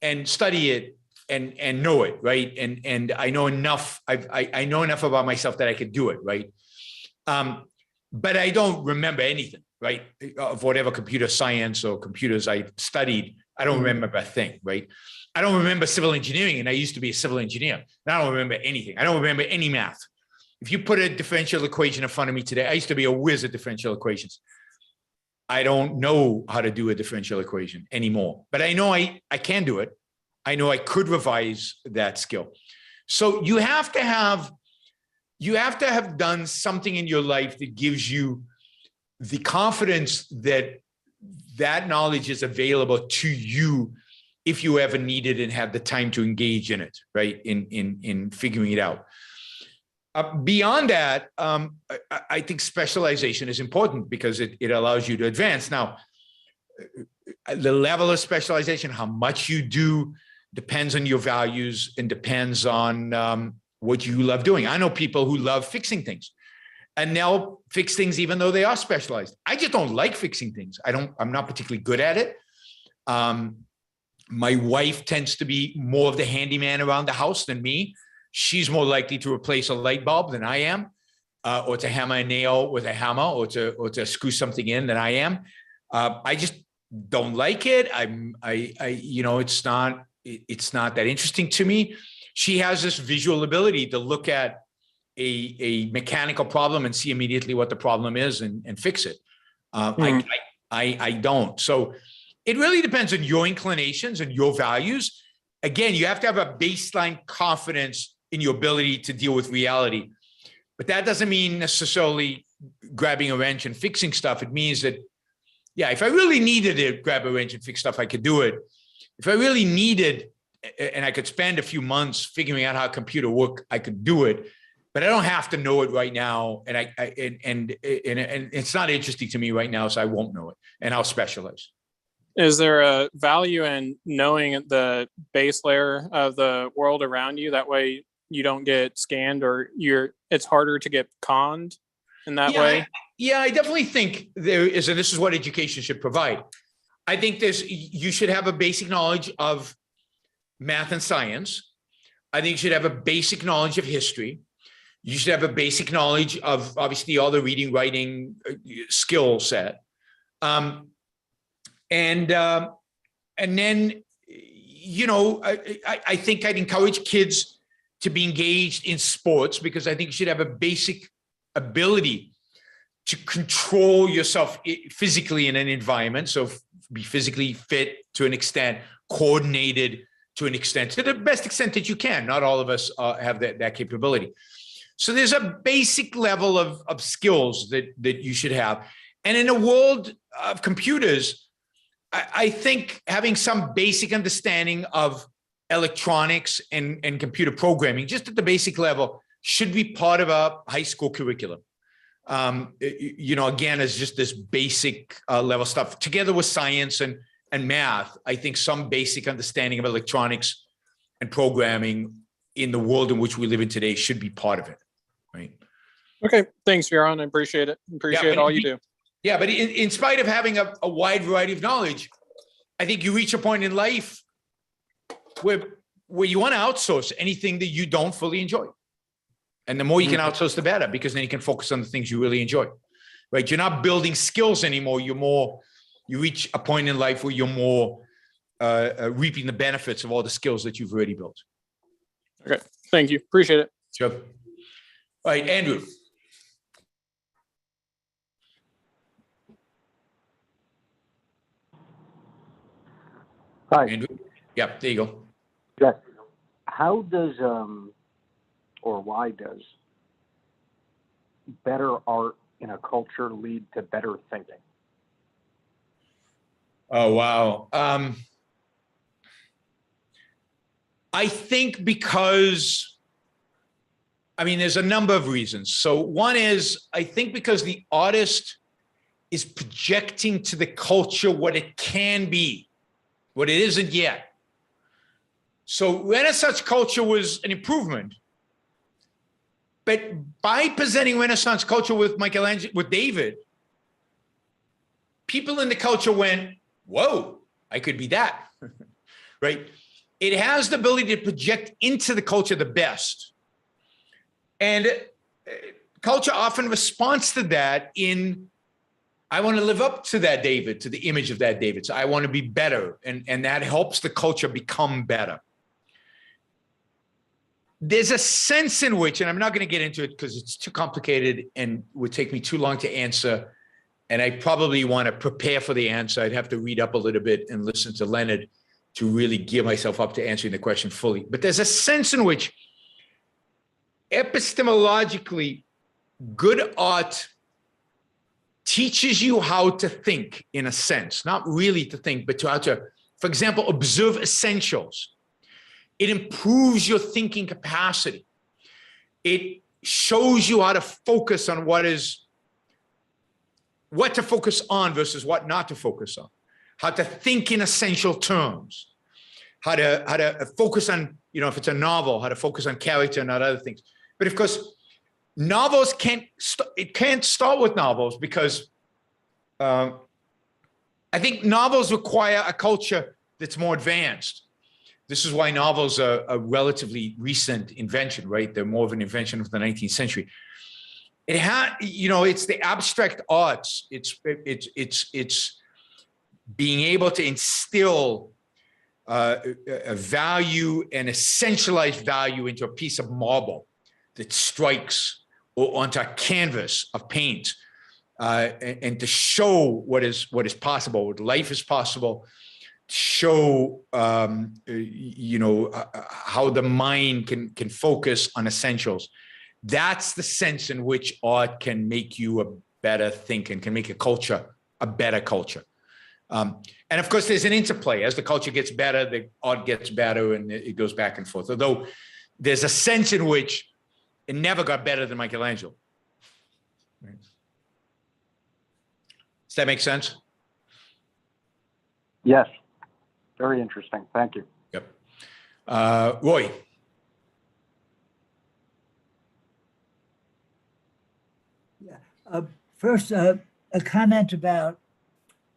and study it and know it, right? And I know enough. I know enough about myself that I could do it, right? But I don't remember anything, right? Of whatever computer science or computers I studied, I don't remember a thing, right? I don't remember civil engineering, and I used to be a civil engineer. And I don't remember anything. I don't remember any math. If you put a differential equation in front of me today, I used to be a whiz at differential equations. I don't know how to do a differential equation anymore, but I know I can do it. I know I could revise that skill. So you have to have done something in your life that gives you the confidence that that knowledge is available to you if you ever need it and have the time to engage in it, right? In figuring it out. Beyond that, I think specialization is important because it allows you to advance. Now, the level of specialization, how much you do, depends on your values and depends on what you love doing. I know people who love fixing things, and they'll fix things even though they are specialized. I just don't like fixing things. I'm not particularly good at it. My wife tends to be more of the handyman around the house than me. She's more likely to replace a light bulb than I am, or to hammer a nail with a hammer, or to screw something in than I am. I just don't like it. It's not that interesting to me. She has this visual ability to look at a mechanical problem and see immediately what the problem is and fix it. I don't. So it really depends on your inclinations and your values. Again, you have to have a baseline confidence in your ability to deal with reality. But that doesn't mean necessarily grabbing a wrench and fixing stuff. It means that, yeah, if I really needed to grab a wrench and fix stuff, I could do it. If I really needed, and I could spend a few months figuring out how a computer works, I could do it. But I don't have to know it right now, and it's not interesting to me right now, so I won't know it, and I'll specialize. Is there a value in knowing the base layer of the world around you? That way you don't get scanned, or it's harder to get conned in that way? I definitely think there is, and this is what education should provide. I think you should have a basic knowledge of math and science. I think you should have a basic knowledge of history. You should have a basic knowledge of obviously all the reading, writing skill set. And then, I think I'd encourage kids to be engaged in sports, because I think you should have a basic ability to control yourself physically in an environment. So be physically fit to an extent, coordinated to an extent, to the best extent that you can. Not all of us have that capability. So there's a basic level of skills that you should have. And in a world of computers, I think having some basic understanding of electronics and computer programming, just at the basic level, should be part of a high school curriculum. Again, as just this basic level stuff, together with science and math. I think some basic understanding of electronics and programming in the world in which we live in today should be part of it, right? Okay, thanks, Yaron. I appreciate it. Appreciate all you do. Yeah, but in spite of having a wide variety of knowledge, I think you reach a point in life where you want to outsource anything that you don't fully enjoy. And the more you can outsource, the better, because then you can focus on the things you really enjoy, right? You're not building skills anymore. You reach a point in life where you're more reaping the benefits of all the skills that you've already built. Okay, thank you. Appreciate it. Sure. All right, Andrew. Hi. Andrew. Yeah, there you go. Yes. How does or why does better art in a culture lead to better thinking? Oh, wow. I think because, there's a number of reasons. So one is, I think because the artist is projecting to the culture what it can be, what it isn't yet. So Renaissance culture was an improvement, but by presenting Renaissance culture with Michelangelo, with David, people in the culture went, whoa, I could be that, right? It has the ability to project into the culture the best. And culture often responds to that in, I want to live up to that David, to the image of that David. So I want to be better. And that helps the culture become better. There's a sense in which, and I'm not going to get into it because it's too complicated and would take me too long to answer. And I probably want to prepare for the answer. I'd have to read up a little bit and listen to Leonard to really gear myself up to answering the question fully. But there's a sense in which epistemologically, good art teaches you how to think in a sense, not really to think, but to how to, for example, observe essentials. It improves your thinking capacity. It shows you how to focus on what to focus on versus what not to focus on, how to think in essential terms, how to focus on, if it's a novel, how to focus on character and not other things. But of course, novels can't start with novels because I think novels require a culture that's more advanced. This is why novels are a relatively recent invention, right? They're more of an invention of the 19th century. It had, it's the abstract arts. It's being able to instill a value and essentialized value into a piece of marble that strikes or onto a canvas of paint, and to show what is possible, what life is possible. Show how the mind can focus on essentials. That's the sense in which art can make you a better thinker, can make a culture a better culture. And of course, there's an interplay. As the culture gets better, the art gets better, and it goes back and forth. Although there's a sense in which it never got better than Michelangelo. Right. Does that make sense? Yes. Very interesting. Thank you. Yep. Roy. Yeah. First, a comment about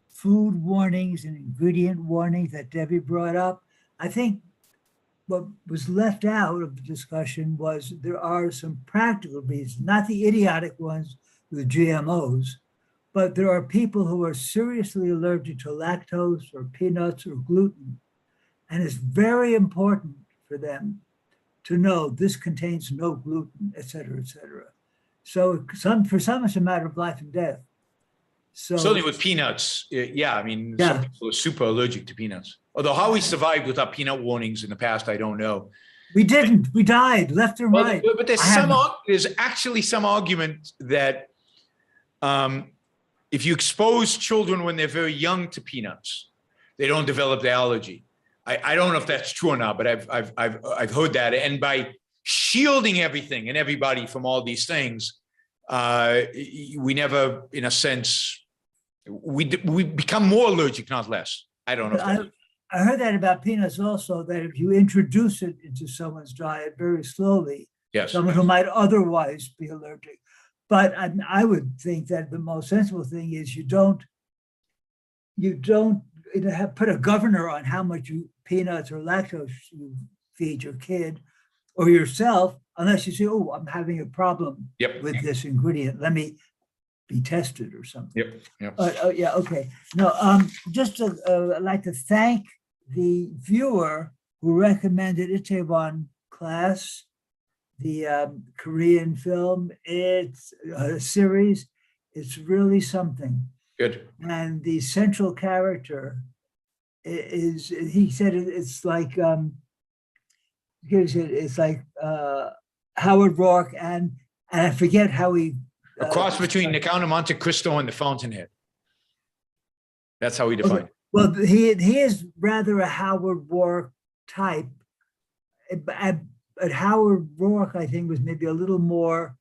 food warnings and ingredient warnings that Debbie brought up. I think what was left out of the discussion was there are some practical reasons, not the idiotic ones with GMOs, but there are people who are seriously allergic to lactose or peanuts or gluten. And it's very important for them to know this contains no gluten, et cetera, et cetera. So for some, it's a matter of life and death. So certainly with peanuts, yeah, I mean, some people are super allergic to peanuts. Although how we survived without peanut warnings in the past, I don't know. We didn't. We died left and right. But there's actually some argument that if you expose children when they're very young to peanuts, they don't develop the allergy. I don't know if that's true or not, but I've heard that. And by shielding everything and everybody from all these things, we never, in a sense, we become more allergic, not less. I don't know. I heard that about peanuts also, that if you introduce it into someone's diet very slowly, someone who might otherwise be allergic. But I would think that the most sensible thing is you don't put a governor on how much peanuts or lactose you feed your kid or yourself, unless you say, oh, I'm having a problem with this ingredient. Let me be tested or something. Yeah, okay. No, I'd like to thank the viewer who recommended Itaewon Class, the Korean film. It's a series. It's really something. Good. And the central character is, he said it's like, it's like Howard Rourke and I forget how he. A cross between the Count of Monte Cristo and the Fountainhead. That's how he defined it. Well, he is rather a Howard Rourke type. But Howard Rourke, I think, was maybe a little more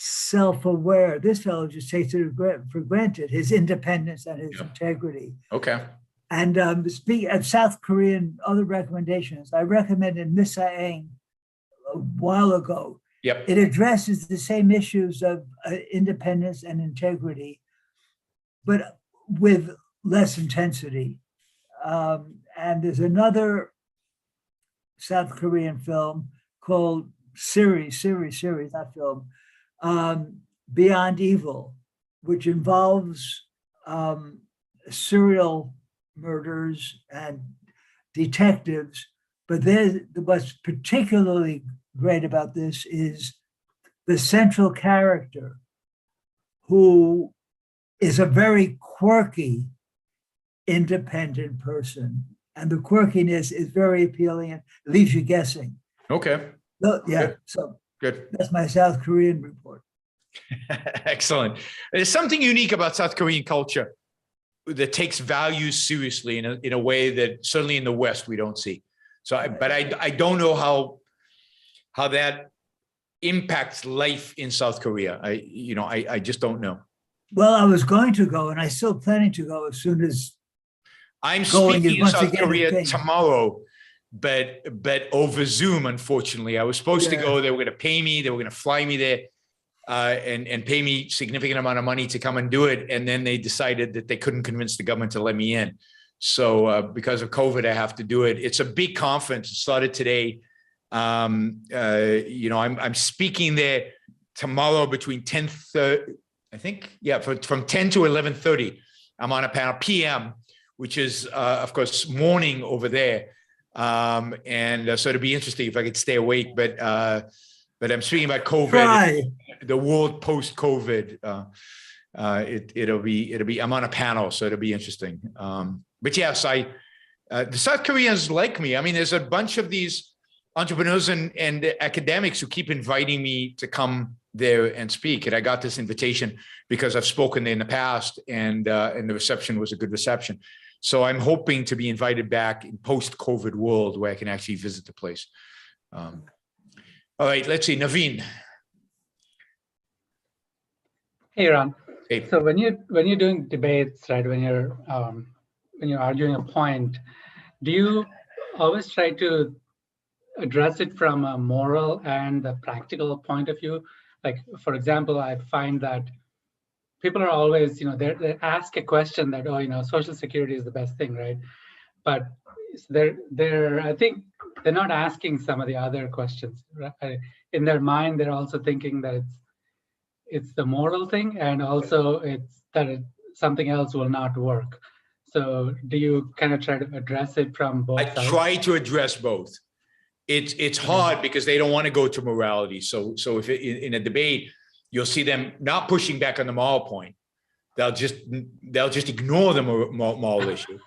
self-aware. This fellow just takes it for granted, his independence and his integrity. Okay. And speaking of South Korean, other recommendations, I recommended Misaeng a while ago. Yep. It addresses the same issues of independence and integrity, but with less intensity. And there's another South Korean film called series, not film, Beyond Evil, which involves serial murders and detectives. But what's particularly great about this is the central character, who is a very quirky, independent person. And the quirkiness is very appealing and leaves you guessing. Okay. So, yeah, Good. so Good. that's my South Korean report. Excellent. There's something unique about South Korean culture that takes values seriously in a way that certainly in the West we don't see. So, I don't know how that impacts life in South Korea. I just don't know. Well, I was going to go, and I'm still planning to go as soon as I'm going speaking in once South again a Korea thing. tomorrow, but over Zoom, unfortunately. I was supposed to go. They were going to pay me. They were going to fly me there and pay me significant amount of money to come and do it. And then they decided that they couldn't convince the government to let me in. So because of COVID, I have to do it. It's a big conference. It started today. I'm speaking there tomorrow between 10:30, I think, from 10 to 11:30. I'm on a panel PM, which is, of course, morning over there. So it'd be interesting if I could stay awake, but I'm speaking about COVID, the world post-COVID. It'll be, I'm on a panel, so it'll be interesting. But yes, the South Koreans like me. I mean, there's a bunch of these entrepreneurs and academics who keep inviting me to come there and speak. And I got this invitation because I've spoken there in the past, and the reception was a good reception. So I'm hoping to be invited back in post-COVID world where I can actually visit the place. All right, let's see, Naveen. Hey, Ron. Hey. So when you're doing debates, right, when you're arguing a point, do you always try to address it from a moral and a practical point of view? Like, for example, I find that people are always, they ask a question that, Social Security is the best thing, right? But I think they're not asking some of the other questions. Right? In their mind, they're also thinking that it's the moral thing, and also something else will not work. So do you kind of try to address it from both sides? I try to address both. It's hard because they don't want to go to morality. So if in a debate, you'll see them not pushing back on the moral point. They'll just ignore the moral issue,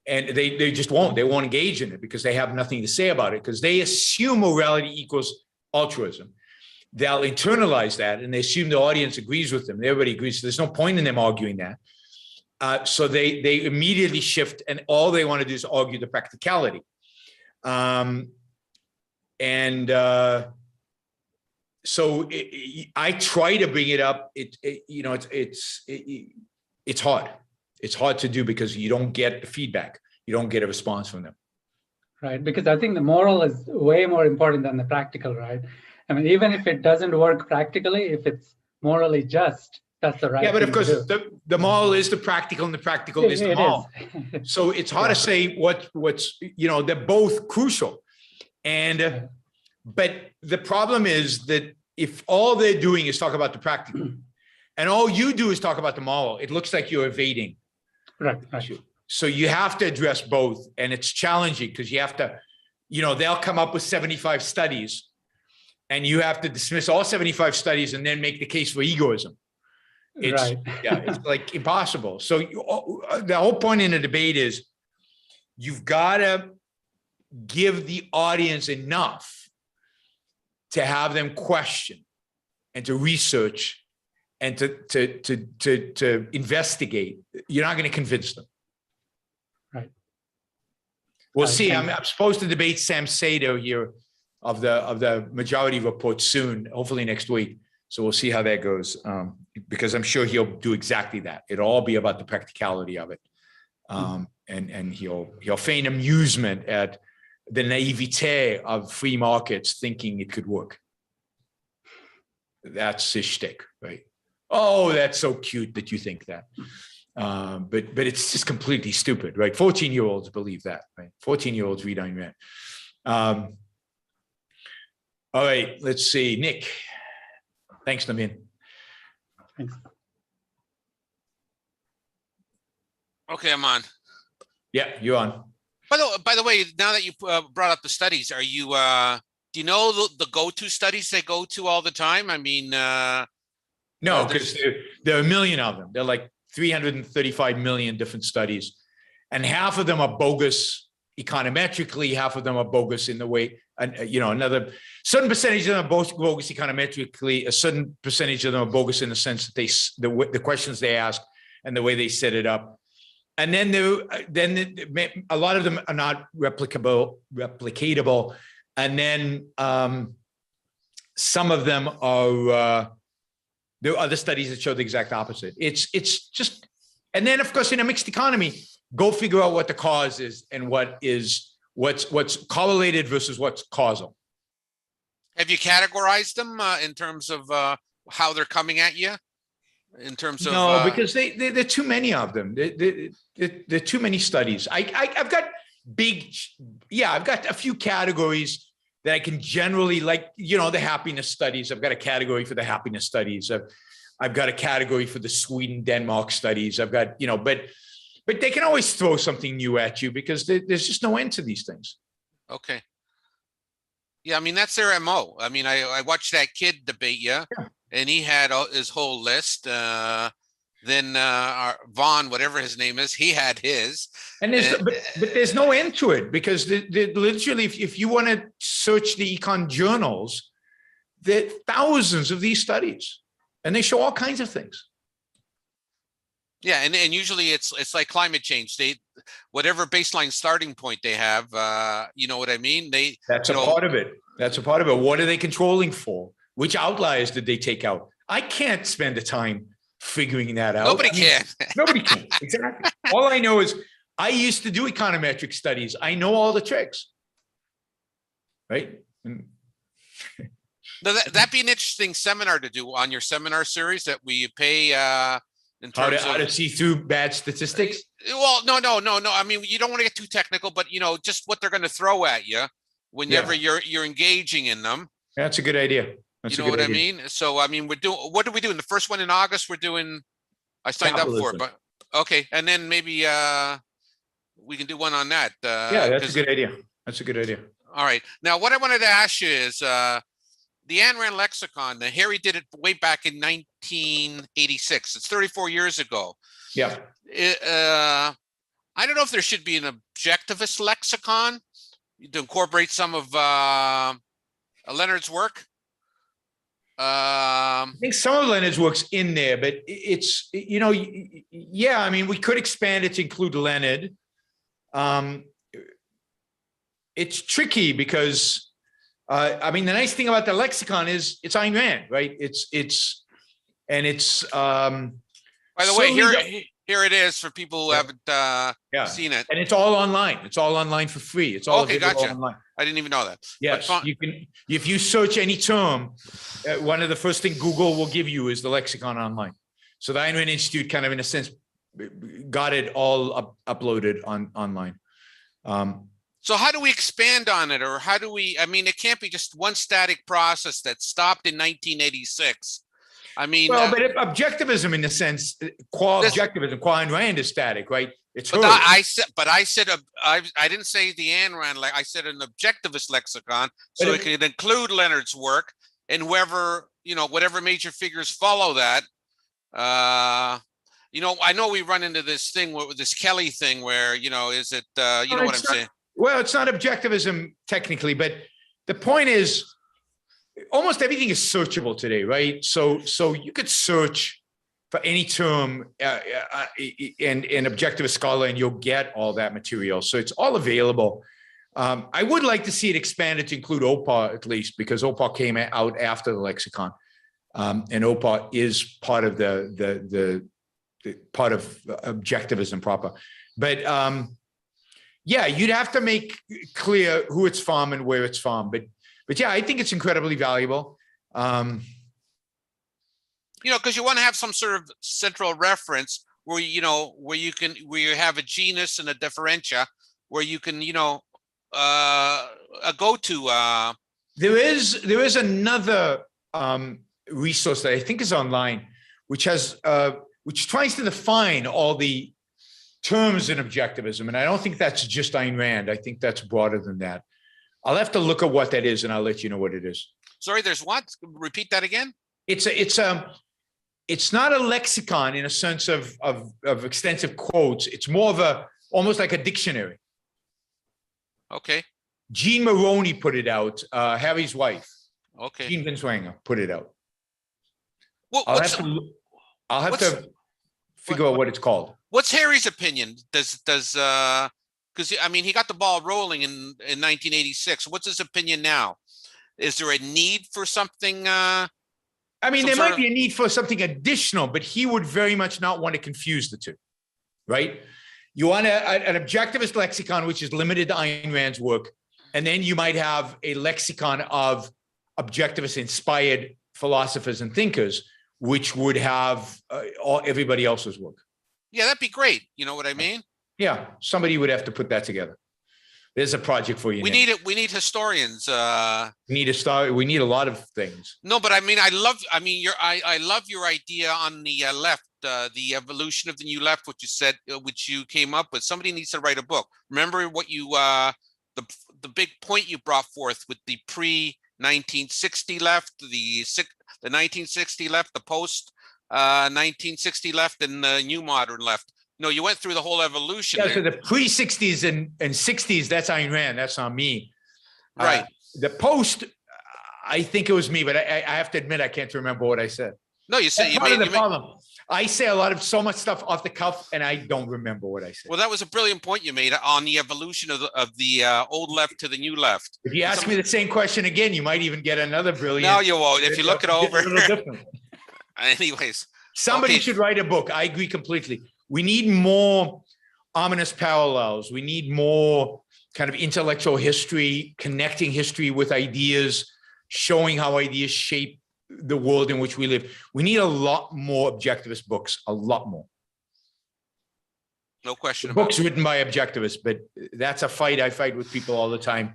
and they just won't. They won't engage in it because they have nothing to say about it, because they assume morality equals altruism. They'll internalize that, and they assume the audience agrees with them. Everybody agrees. So there's no point in them arguing that. So they immediately shift, and all they want to do is argue the practicality. So I try to bring it up. It's hard. It's hard to do because you don't get the feedback. You don't get a response from them. Right, because I think the moral is way more important than the practical, right? I mean, even if it doesn't work practically, if it's morally just, that's the right thing. Yeah, but of course, the moral is the practical, and the practical is the moral. So it's hard to say what's they're both crucial. And but the problem is that if all they're doing is talk about the practical, and all you do is talk about the moral, it looks like you're evading. Right. So you have to address both, and it's challenging because you have to, they'll come up with 75 studies, and you have to dismiss all 75 studies and then make the case for egoism. It's like impossible. So the whole point in a debate is you've got to give the audience enough to have them question and to research and to investigate. You're not going to convince them. Right. We'll see. I'm supposed to debate Sam Sato here of the Majority Report soon, hopefully next week. So we'll see how that goes, because I'm sure he'll do exactly that. It'll all be about the practicality of it. And he'll feign amusement at the naivete of free markets thinking it could work. That's his shtick, right? Oh, that's so cute that you think that. But it's just completely stupid, right? 14-year-olds believe that, right? 14-year-olds read Ayn Rand. All right, let's see. Nick. Thanks, Naveen. Thanks. Okay, I'm on. Yeah, you're on. By the way, now that you brought up the studies, are you do you know the go-to studies they go to all the time? I mean, no, because there are a million of them. They're like 335 million different studies, and half of them are bogus econometrically. Half of them are bogus in the way, another certain percentage of them are bogus econometrically. A certain percentage of them are bogus in the sense that the questions they ask and the way they set it up. And then a lot of them are not replicatable. And then some of them are, there are other studies that show the exact opposite. It's just, and then of course in a mixed economy, go figure out what the cause is and what's correlated versus what's causal. Have you categorized them in terms of how they're coming at you? In terms of no, because there are too many of them. There are too many studies. I've got I've got a few categories that I can generally like. The happiness studies. I've got a category for the happiness studies. I've got a category for the Sweden Denmark studies. I've got but they can always throw something new at you because there's just no end to these things. Okay. Yeah, I mean that's their MO. I mean, I watched that kid debate you. Yeah. And he had his whole list. Then Vaughn, whatever his name is, he had his. And but there's no end to it because literally, if you want to search the econ journals, there are thousands of these studies, and they show all kinds of things. Yeah, and usually it's like climate change. Whatever baseline starting point they have, you know what I mean? That's a part of it. That's a part of it. What are they controlling for? Which outliers did they take out? I can't spend the time figuring that out. Nobody can. Nobody can. Exactly. All I know is I used to do econometric studies. I know all the tricks. Right? That'd be an interesting seminar to do on your seminar series that we pay in terms how to see through bad statistics. Well, no. I mean, you don't want to get too technical, but just what they're going to throw at you whenever you're engaging in them. That's a good idea. That's you know what I mean? So, I mean, what do we do in the first one in August? We're doing, I signed Capitalism. up for it, but okay. And then maybe we can do one on that. Yeah, that's a good idea. That's a good idea. All right. Now, what I wanted to ask you is the Ayn Rand lexicon, Harry did it way back in 1986. It's 34 years ago. Yeah. I don't know if there should be an objectivist lexicon to incorporate some of Leonard's work. I think some of Leonard's work's in there, but it's, yeah, I mean, we could expand it to include Leonard. It's tricky because, I mean, the nice thing about the lexicon is it's Ayn Rand, right? By the way, here it is for people who haven't seen it. And it's all online. It's all online for free. It's all available online. I didn't even know that. Yes, you can. If you search any term, one of the first things Google will give you is the lexicon online. So the Ayn Rand Institute kind of, in a sense, got it all uploaded online. So how do we expand on it, or how do we? I mean, it can't be just one static process that stopped in 1986. I mean, well, but objectivism, in the sense, objectivism, Ayn Rand is static, right? It's but I said, I didn't say the Ayn Rand. I said an objectivist lexicon, so it could include Leonard's work and whoever, whatever major figures follow that. I know we run into this thing with this Kelly thing where, is it, you know what I'm saying? Well, it's not objectivism technically, but the point is, almost everything is searchable today, right? So you could search for any term and objectivist scholar, and you'll get all that material. So it's all available. I would like to see it expanded to include OPA at least, because OPA came out after the lexicon. And OPA is part of the part of objectivism proper. But yeah, you'd have to make clear who it's from and where it's from. But yeah, I think it's incredibly valuable. You know, because you want to have some sort of central reference where, you know, where you have a genus and a differentia, where you can, you know, a go-to. There is another resource that I think is online, which tries to define all the terms in objectivism. And I don't think that's just Ayn Rand. I think that's broader than that. I'll have to look at what that is and I'll let you know what it is. Sorry, there's what? Repeat that again. It's not a lexicon in a sense of extensive quotes. It's more of almost like a dictionary. Okay. Jean Maroney put it out, Harry's wife. Okay. Jean Binswanger put it out. Well, I'll have to figure out what it's called. What's Harry's opinion? Because I mean, he got the ball rolling in 1986. What's his opinion now? Is there a need for something? I mean, there might be a need for something additional, but he would very much not want to confuse the two, right? You want an objectivist lexicon, which is limited to Ayn Rand's work, and then you might have a lexicon of objectivist-inspired philosophers and thinkers, which would have everybody else's work. Yeah, that'd be great. You know what I mean? Yeah, somebody would have to put that together. There's a project for you. We need it. We need historians. We need a start. We need a lot of things. No, but I mean, I love your idea on the left, the evolution of the new left, which you said, which you came up with. Somebody needs to write a book. Remember what you, the big point you brought forth with the pre-1960 left, the 1960 left, the post 1960 left, and the new modern left. No, you went through the whole evolution. Yeah, so the pre-60s and 60s, that's Ayn Rand. That's not me. Right. The post, I think it was me, but I have to admit, I can't remember what I said. No, you said you made the problem. I say so much stuff off the cuff, and I don't remember what I said. Well, that was a brilliant point you made on the evolution of the old left to the new left. If you ask me the same question again, you might even get another brilliant. No, you won't. If you look it over. Anyways. Somebody should write a book. I agree completely. We need more ominous parallels. We need more kind of intellectual history, connecting history with ideas, showing how ideas shape the world in which we live. We need a lot more objectivist books, a lot more. No question. Books written by objectivists, but that's a fight I fight with people all the time.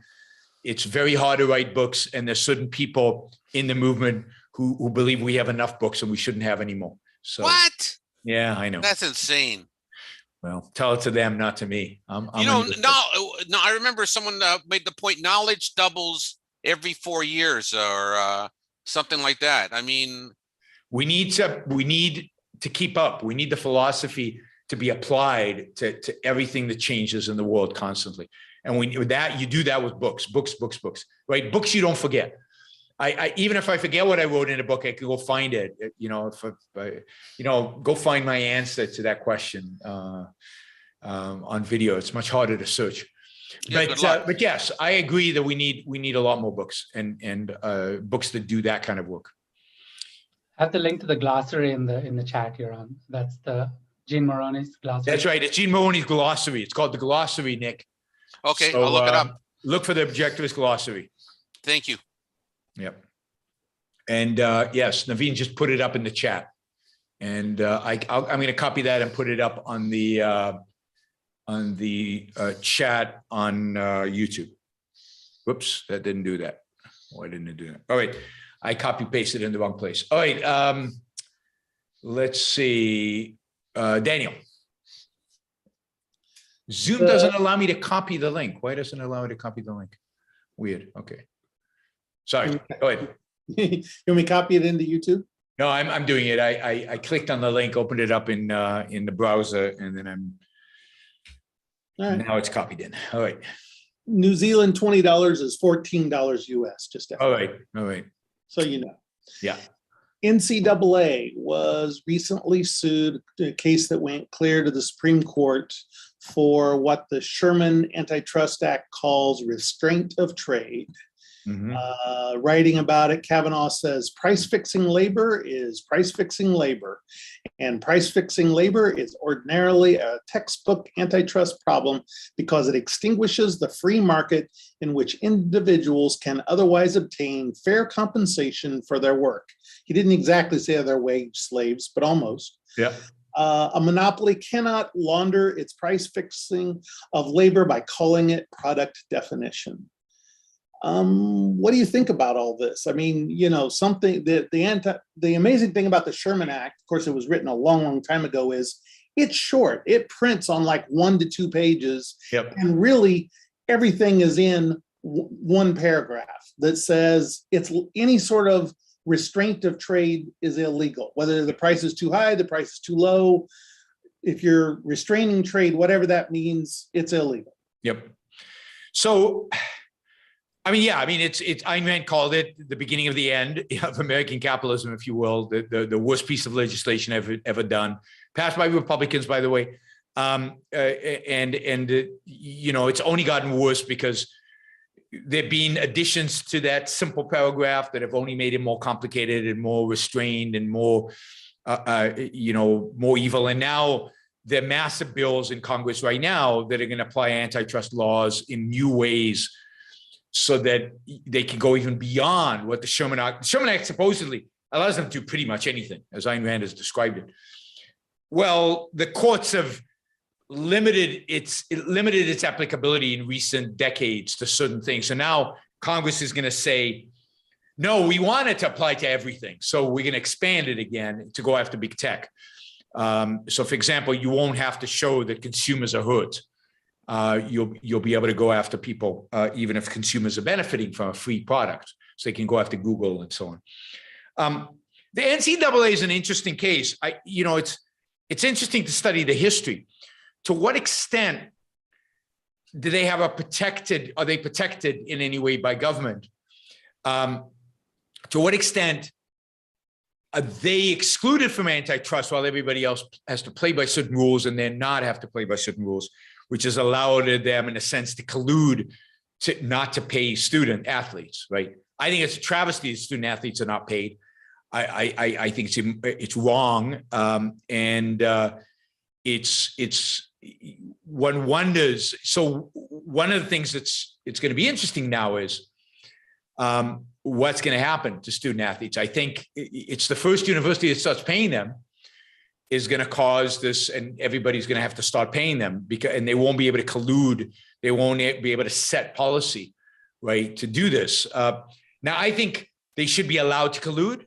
It's very hard to write books, and there's certain people in the movement who believe we have enough books and we shouldn't have any more. So what? Yeah, I know. That's insane. Well, tell it to them, not to me. No, I remember someone made the point, knowledge doubles every 4 years or something like that. I mean, we need to keep up. We need the philosophy to be applied to everything that changes in the world constantly. And with that, you do that with books, right? Books you don't forget. I even if I forget what I wrote in a book, I can go find it. Go find my answer to that question on video. It's much harder to search. Yeah, but yes, I agree that we need a lot more books and books that do that kind of work. I have the link to the glossary in the chat you're on. That's the Jean Maroney's glossary. That's right. It's Jean Maroney's glossary. It's called the glossary, Nick. Okay, so, I'll look it up. Look for the objectivist glossary. Thank you. Yep. And yes, Naveen just put it up in the chat, and I'm going to copy that and put it up on the chat on YouTube. Whoops, that didn't do that. Why didn't it do that? All right, I copy pasted in the wrong place. All right, let's see, Daniel. Zoom doesn't allow me to copy the link. Why doesn't it allow me to copy the link? Weird. Okay. Sorry, go ahead. You want me to copy it into YouTube? No, I'm doing it. I clicked on the link, opened it up in the browser, and then now it's copied in. All right. New Zealand $20 is $14 US. Just all right. So you know. Yeah. NCAA was recently sued, a case that went clear to the Supreme Court for what the Sherman Antitrust Act calls restraint of trade. writing about it. Kavanaugh says price fixing labor is price fixing labor, and price fixing labor is ordinarily a textbook antitrust problem because it extinguishes the free market in which individuals can otherwise obtain fair compensation for their work. He didn't exactly say they're wage slaves, but almost. Yeah. A monopoly cannot launder its price fixing of labor by calling it product definition. What do you think about all this? I mean, you know, something that the amazing thing about the Sherman Act, of course, it was written a long, long time ago, is it's short. It prints on like 1 to 2 pages, and really everything is in one paragraph that says it's any sort of restraint of trade is illegal, whether the price is too high, the price is too low. If you're restraining trade, whatever that means, it's illegal. Yep. So, I mean, yeah, I mean, it's Ayn Rand called it the beginning of the end of American capitalism, if you will, the worst piece of legislation ever done, passed by Republicans, by the way. You know, it's only gotten worse because there've been additions to that simple paragraph that have only made it more complicated and more restrained and more, you know, more evil. And now there are massive bills in Congress right now that are going to apply antitrust laws in new ways so that they can go even beyond what the Sherman Act. The Sherman Act supposedly allows them to do pretty much anything, as Ayn Rand has described it. Well, the courts have limited its applicability in recent decades to certain things. So now Congress is going to say, no, we want it to apply to everything. So we're going to expand it again to go after big tech. So for example, you won't have to show that consumers are hurt. You'll be able to go after people, even if consumers are benefiting from a free product. So they can go after Google and so on. The NCAA is an interesting case. You know, it's interesting to study the history. To what extent do they have are they protected in any way by government? To what extent are they excluded from antitrust while everybody else has to play by certain rules and then not have to play by certain rules, which has allowed them, in a sense, to collude not to pay student athletes, right? I think it's a travesty that student athletes are not paid. I think it's wrong. It's one wonders. So one of the things it's going to be interesting now is what's going to happen to student athletes. I think it's the first university that starts paying them is going to cause this, and everybody's going to have to start paying them and they won't be able to collude. They won't be able to set policy, right, to do this. Now, I think they should be allowed to collude,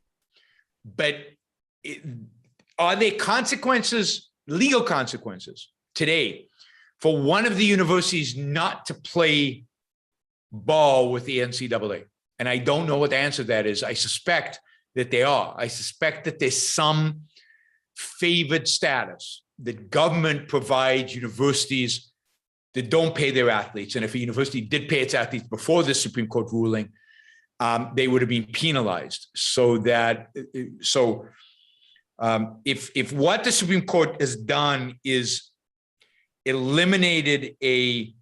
but are there consequences, legal consequences today for one of the universities not to play ball with the NCAA? And I don't know what the answer to that is. I suspect that they are. I suspect that there's some favored status that government provides universities that don't pay their athletes. And if a university did pay its athletes before the Supreme Court ruling, they would have been penalized. So if what the Supreme Court has done is eliminated a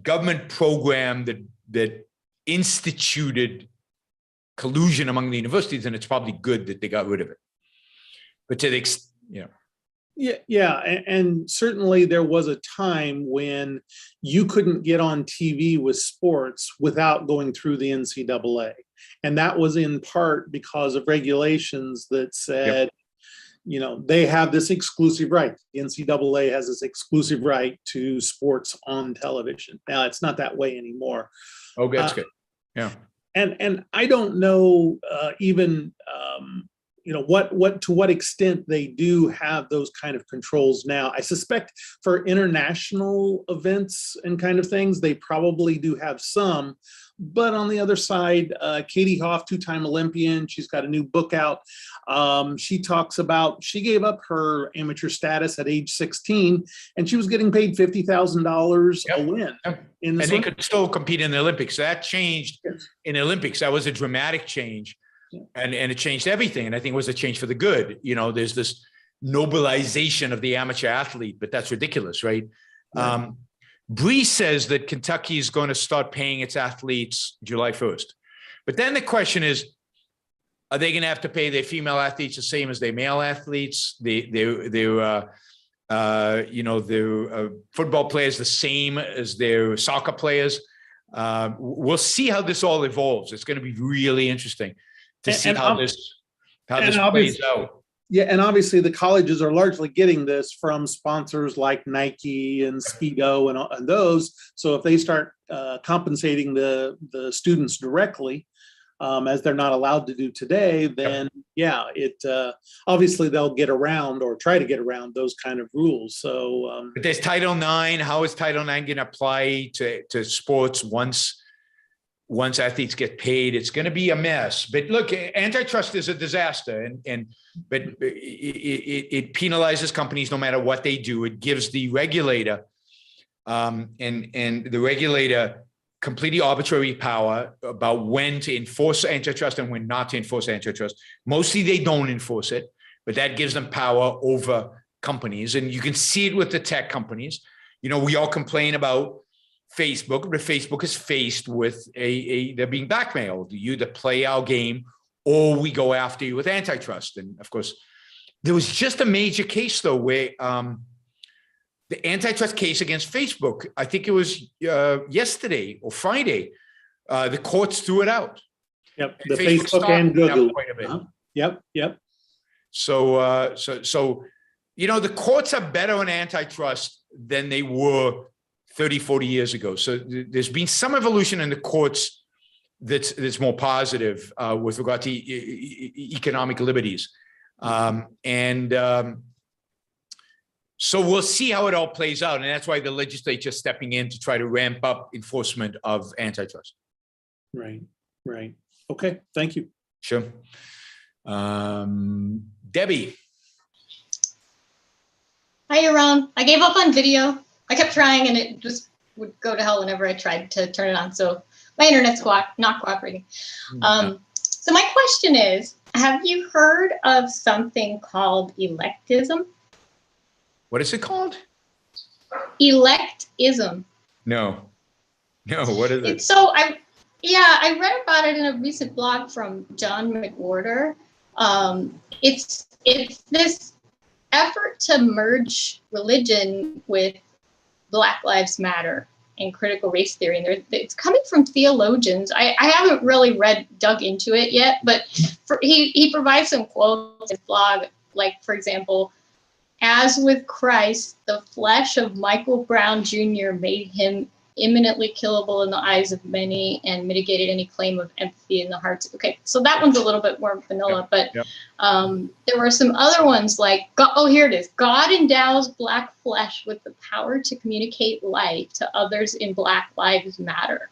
government program that instituted collusion among the universities, then it's probably good that they got rid of it. But to the extent, Yeah, and certainly there was a time when you couldn't get on TV with sports without going through the NCAA. And that was in part because of regulations that said, you know, they have this exclusive right. The NCAA has this exclusive right to sports on television. Now, it's not that way anymore. Oh, that's good. Yeah. And I don't know even you know, to what extent they do have those kind of controls now. I suspect for international events and kind of things, they probably do have some. But on the other side, Katie Hoff, 2-time Olympian, she's got a new book out. She talks about, she gave up her amateur status at age 16, and she was getting paid $50,000 a win. And they could still compete in the Olympics. That changed in the Olympics. That was a dramatic change. And it changed everything. And I think it was a change for the good. You know, there's this nobilization of the amateur athlete, but that's ridiculous, right? Bree says that Kentucky is going to start paying its athletes July 1st. But then the question is, are they going to have to pay their female athletes the same as their male athletes? Their football players the same as their soccer players? We'll see how this all evolves. It's going to be really interesting to see how this plays out. Yeah, and obviously the colleges are largely getting this from sponsors like Nike and Speedo and those. So if they start compensating the students directly, as they're not allowed to do today, then obviously they'll get around or try to get around those kind of rules. So but there's Title IX. How is Title IX going to apply to sports once athletes get paid? It's going to be a mess. But look, antitrust is a disaster, but it penalizes companies no matter what they do. It gives the regulator and the regulator completely arbitrary power about when to enforce antitrust and when not to enforce antitrust. Mostly they don't enforce it, but that gives them power over companies. And you can see it with the tech companies. You know, we all complain about Facebook, but Facebook is faced with they're being blackmailed. You either play our game or we go after you with antitrust. And of course, there was just a major case though, where the antitrust case against Facebook, I think it was yesterday or Friday, the courts threw it out. Yep, the Facebook and Google. Quite a bit. Yep. So, you know, the courts are better on antitrust than they were 30, 40 years ago. So there's been some evolution in the courts that's more positive with regard to economic liberties. So we'll see how it all plays out. And that's why the legislature is stepping in to try to ramp up enforcement of antitrust. Right. Okay, thank you. Sure. Debbie. Hi, Yaron. I gave up on video. I kept trying and it just would go to hell whenever I tried to turn it on. So my internet's not cooperating. So my question is, have you heard of something called electism? What is it called? Electism. No, what is it? So I read about it in a recent blog from John McWhorter. It's this effort to merge religion with Black Lives Matter and critical race theory. And it's coming from theologians. I haven't really dug into it yet, but he provides some quotes in his blog, like, for example, as with Christ, the flesh of Michael Brown Jr. made him imminently killable in the eyes of many and mitigated any claim of empathy in the hearts. Okay, so that one's a little bit more vanilla, but there were some other ones like, here it is. God endows Black flesh with the power to communicate life to others in Black Lives Matter.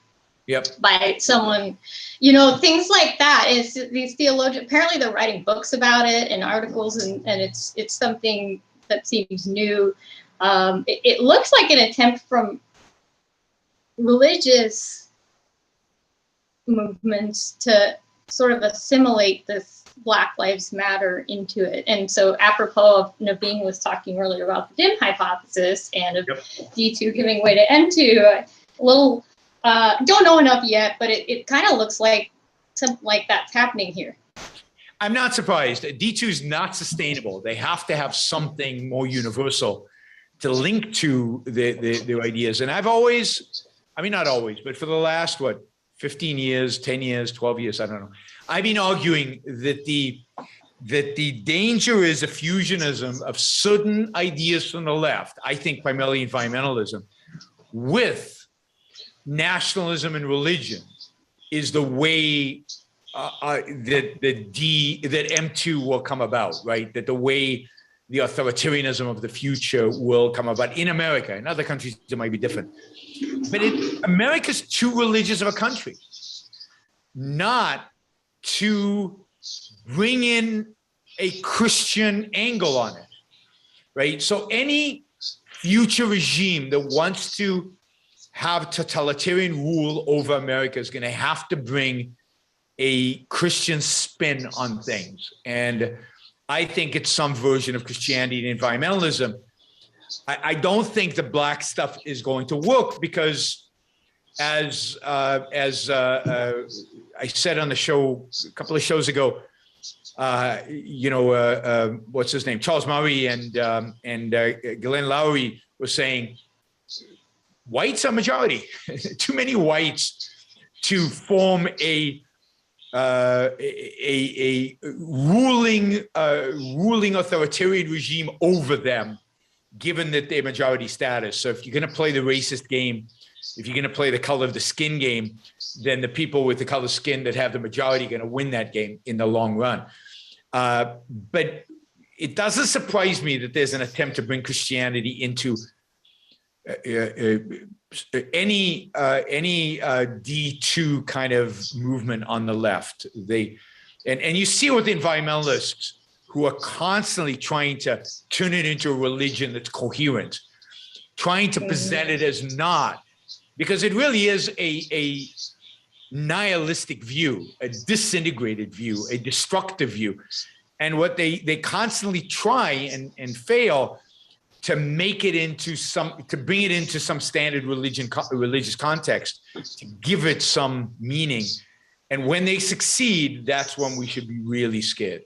By someone, things like that. Is these theologians, apparently they're writing books about it and articles, and it's something that seems new. It looks like an attempt from religious movements to sort of assimilate this Black Lives Matter into it. And so apropos of Naveen was talking earlier about the dim hypothesis and of D2 giving way to M2, don't know enough yet, but it kind of looks like something like that's happening here. I'm not surprised. D2 is not sustainable. They have to have something more universal to link to their ideas. And I've always, not always, but for the last, 15 years, 10 years, 12 years, I don't know. I've been arguing that the danger is a fusionism of certain ideas from the left, I think primarily environmentalism, with nationalism and religion is the way that M2 will come about, right? That the way the authoritarianism of the future will come about in America. In other countries, it might be different. But America's too religious of a country not to bring in a Christian angle on it, right? So any future regime that wants to have totalitarian rule over America is going to have to bring a Christian spin on things. And I think it's some version of Christianity and environmentalism. I don't think the black stuff is going to work because as I said on the show a couple of shows ago, what's his name? Charles Murray and Glenn Lowry were saying, whites are majority. Too many whites to form a ruling authoritarian regime over them, given that they're majority status. So if you're going to play the racist game, if you're going to play the color of the skin game, then the people with the color of skin that have the majority are going to win that game in the long run. But it doesn't surprise me that there's an attempt to bring Christianity into any D2 kind of movement on the left. And you see with the environmentalists who are constantly trying to turn it into a religion that's coherent, trying to present it as not, because it really is a nihilistic view, a disintegrated view, a destructive view. And what they constantly try and fail to make it into to bring it into some standard religious context, to give it some meaning. And when they succeed, that's when we should be really scared.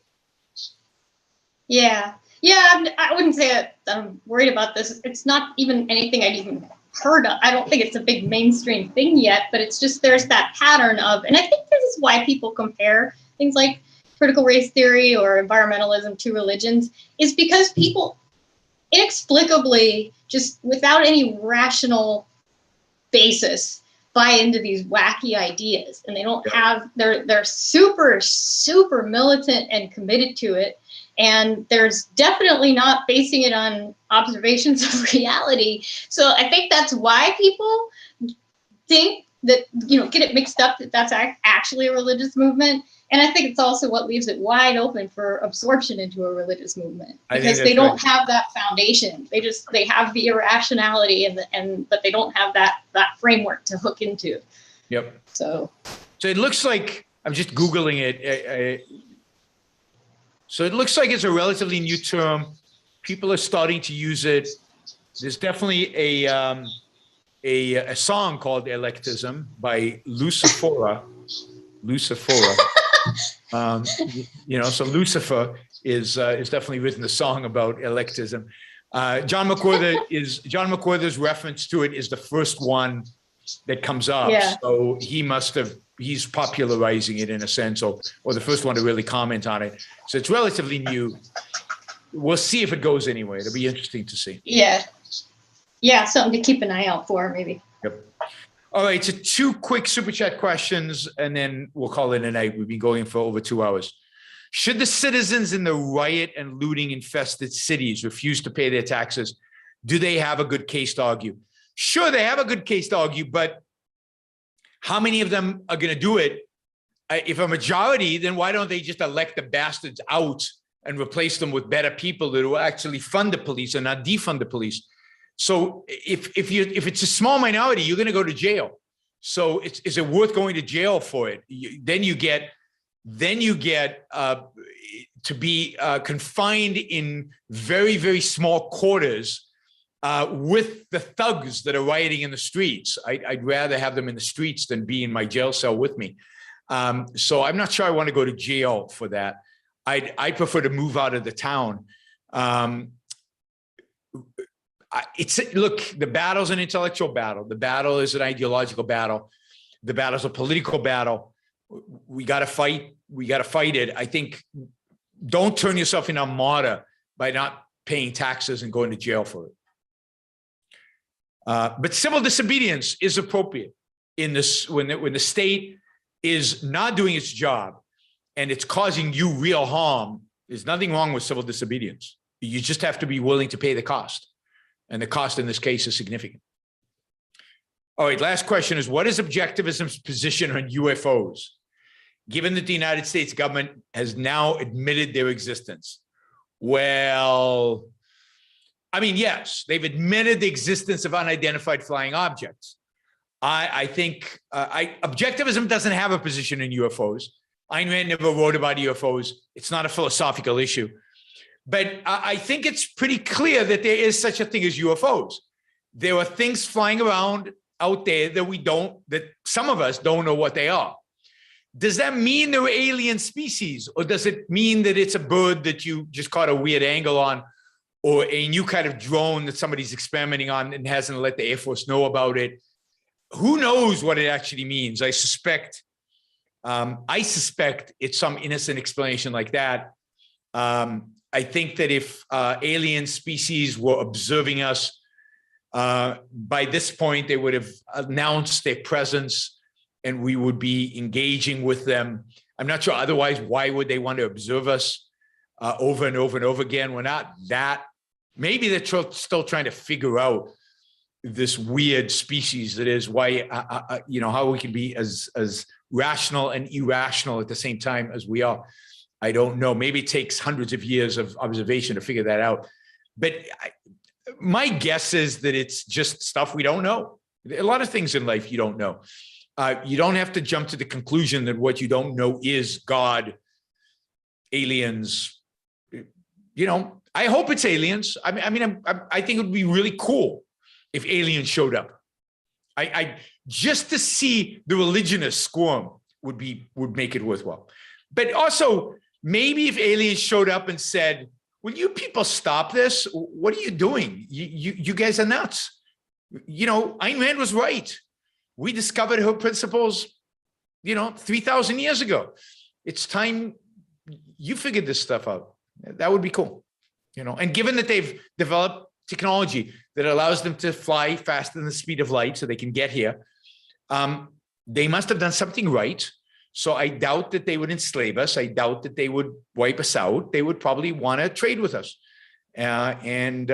Yeah. I wouldn't say that I'm worried about this. It's not even anything I'd even heard of. I don't think it's a big mainstream thing yet, but it's just there's that pattern of, and I think this is why people compare things like critical race theory or environmentalism to religions, is because people inexplicably, just without any rational basis, buy into these wacky ideas, and they don't have, they're super militant and committed to it. And there's definitely not basing it on observations of reality. So I think that's why people think that, get it mixed up, that that's actually a religious movement. And I think it's also what leaves it wide open for absorption into a religious movement, because they don't have that foundation. They have the irrationality but they don't have that framework to hook into. Yep. So it looks like, I'm just Googling it. So it looks like it's a relatively new term. People are starting to use it. There's definitely a song called Eclectism by Lucifora. So Lucifer is definitely written a song about eclectism. John McWhorter's reference to it is the first one that comes up. Yeah. So he's popularizing it in a sense, or the first one to really comment on it. So it's relatively new. We'll see if it goes anywhere. It'll be interesting to see. Yeah, something to keep an eye out for, maybe. Yep. All right, so 2 quick super chat questions, and then we'll call it a night. We've been going for over 2 hours. Should the citizens in the riot and looting infested cities refuse to pay their taxes? Do they have a good case to argue? Sure, they have a good case to argue, but how many of them are going to do it? If a majority, then why don't they just elect the bastards out and replace them with better people that will actually fund the police and not defund the police? So if it's a small minority, you're going to go to jail. So is it worth going to jail for it? Then you get to be confined in very, very small quarters with the thugs that are rioting in the streets. I'd rather have them in the streets than be in my jail cell with me. So I'm not sure I want to go to jail for that. I prefer to move out of the town. Look, the battle's an intellectual battle. The battle is an ideological battle. The battle's a political battle. We got to fight. We got to fight it. I think don't turn yourself into a martyr by not paying taxes and going to jail for it. But civil disobedience is appropriate in this when the state is not doing its job and it's causing you real harm. There's nothing wrong with civil disobedience. You just have to be willing to pay the cost. And the cost in this case is significant. All right, last question is, what is objectivism's position on UFOs, given that the United States government has now admitted their existence? Well, I mean, yes, they've admitted the existence of unidentified flying objects. I think objectivism doesn't have a position in UFOs. Ayn Rand never wrote about UFOs. It's not a philosophical issue. But I think it's pretty clear that there is such a thing as UFOs. There are things flying around out there that some of us don't know what they are. Does that mean they're alien species, or does it mean that it's a bird that you just caught a weird angle on, or a new kind of drone that somebody's experimenting on and hasn't let the Air Force know about it? Who knows what it actually means? I suspect it's some innocent explanation like that. I think that if alien species were observing us, by this point, they would have announced their presence and we would be engaging with them. I'm not sure otherwise, why would they want to observe us over and over and over again? We're not that, maybe they're still trying to figure out this weird species that is why, how we can be as rational and irrational at the same time as we are. I don't know. Maybe it takes hundreds of years of observation to figure that out. But my guess is that it's just stuff we don't know. A lot of things in life you don't know. You don't have to jump to the conclusion that what you don't know is God, aliens. I hope it's aliens. I think it would be really cool if aliens showed up. I just to see the religionists squirm would make it worthwhile. But also, maybe if aliens showed up and said, "Will you people stop this? What are you doing? You guys are nuts." Ayn Rand was right. We discovered her principles, 3,000 years ago. It's time you figured this stuff out. That would be cool. And given that they've developed technology that allows them to fly faster than the speed of light so they can get here, they must have done something right. So I doubt that they would enslave us. I doubt that they would wipe us out. They would probably want to trade with us. And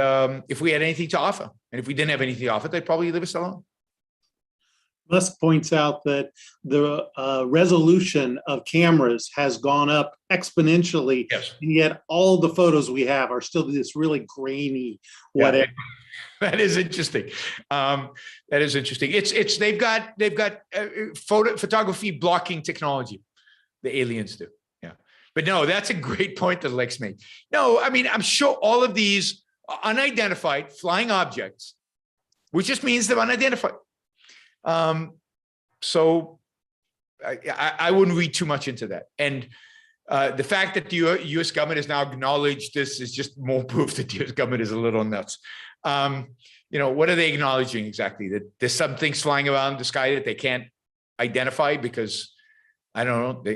if we had anything to offer, and if we didn't have anything to offer, they'd probably leave us alone. Musk points out that the resolution of cameras has gone up exponentially, yes. And yet all the photos we have are still this really grainy whatever. Yeah. That is interesting. They've got photography blocking technology. The aliens do. Yeah. But no, that's a great point that Lex made. No, I'm sure all of these unidentified flying objects, which just means they're unidentified. So I wouldn't read too much into that. And the fact that the U.S. government has now acknowledged this is just more proof that the U.S. government is a little nuts. What are they acknowledging exactly? That there's some things flying around the sky that they can't identify because, I don't know,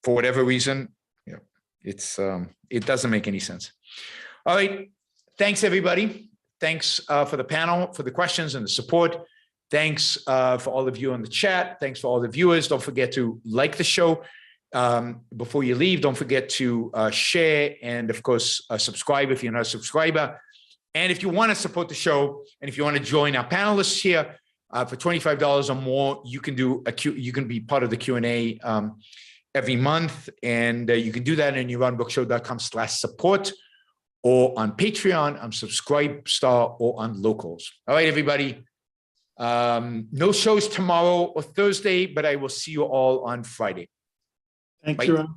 for whatever reason, it doesn't make any sense. All right. Thanks, everybody. Thanks for the panel, for the questions and the support. Thanks for all of you on the chat. Thanks for all the viewers. Don't forget to like the show. Before you leave, don't forget to share and, of course, subscribe if you're not a subscriber. And if you want to support the show and if you want to join our panelists here for $25 or more, you can be part of the Q&A every month. And you can do that on YaronBrookShow.com/support or on Patreon, on Subscribestar, or on Locals. All right, everybody. No shows tomorrow or Thursday, but I will see you all on Friday. Thanks, Bye. Yaron.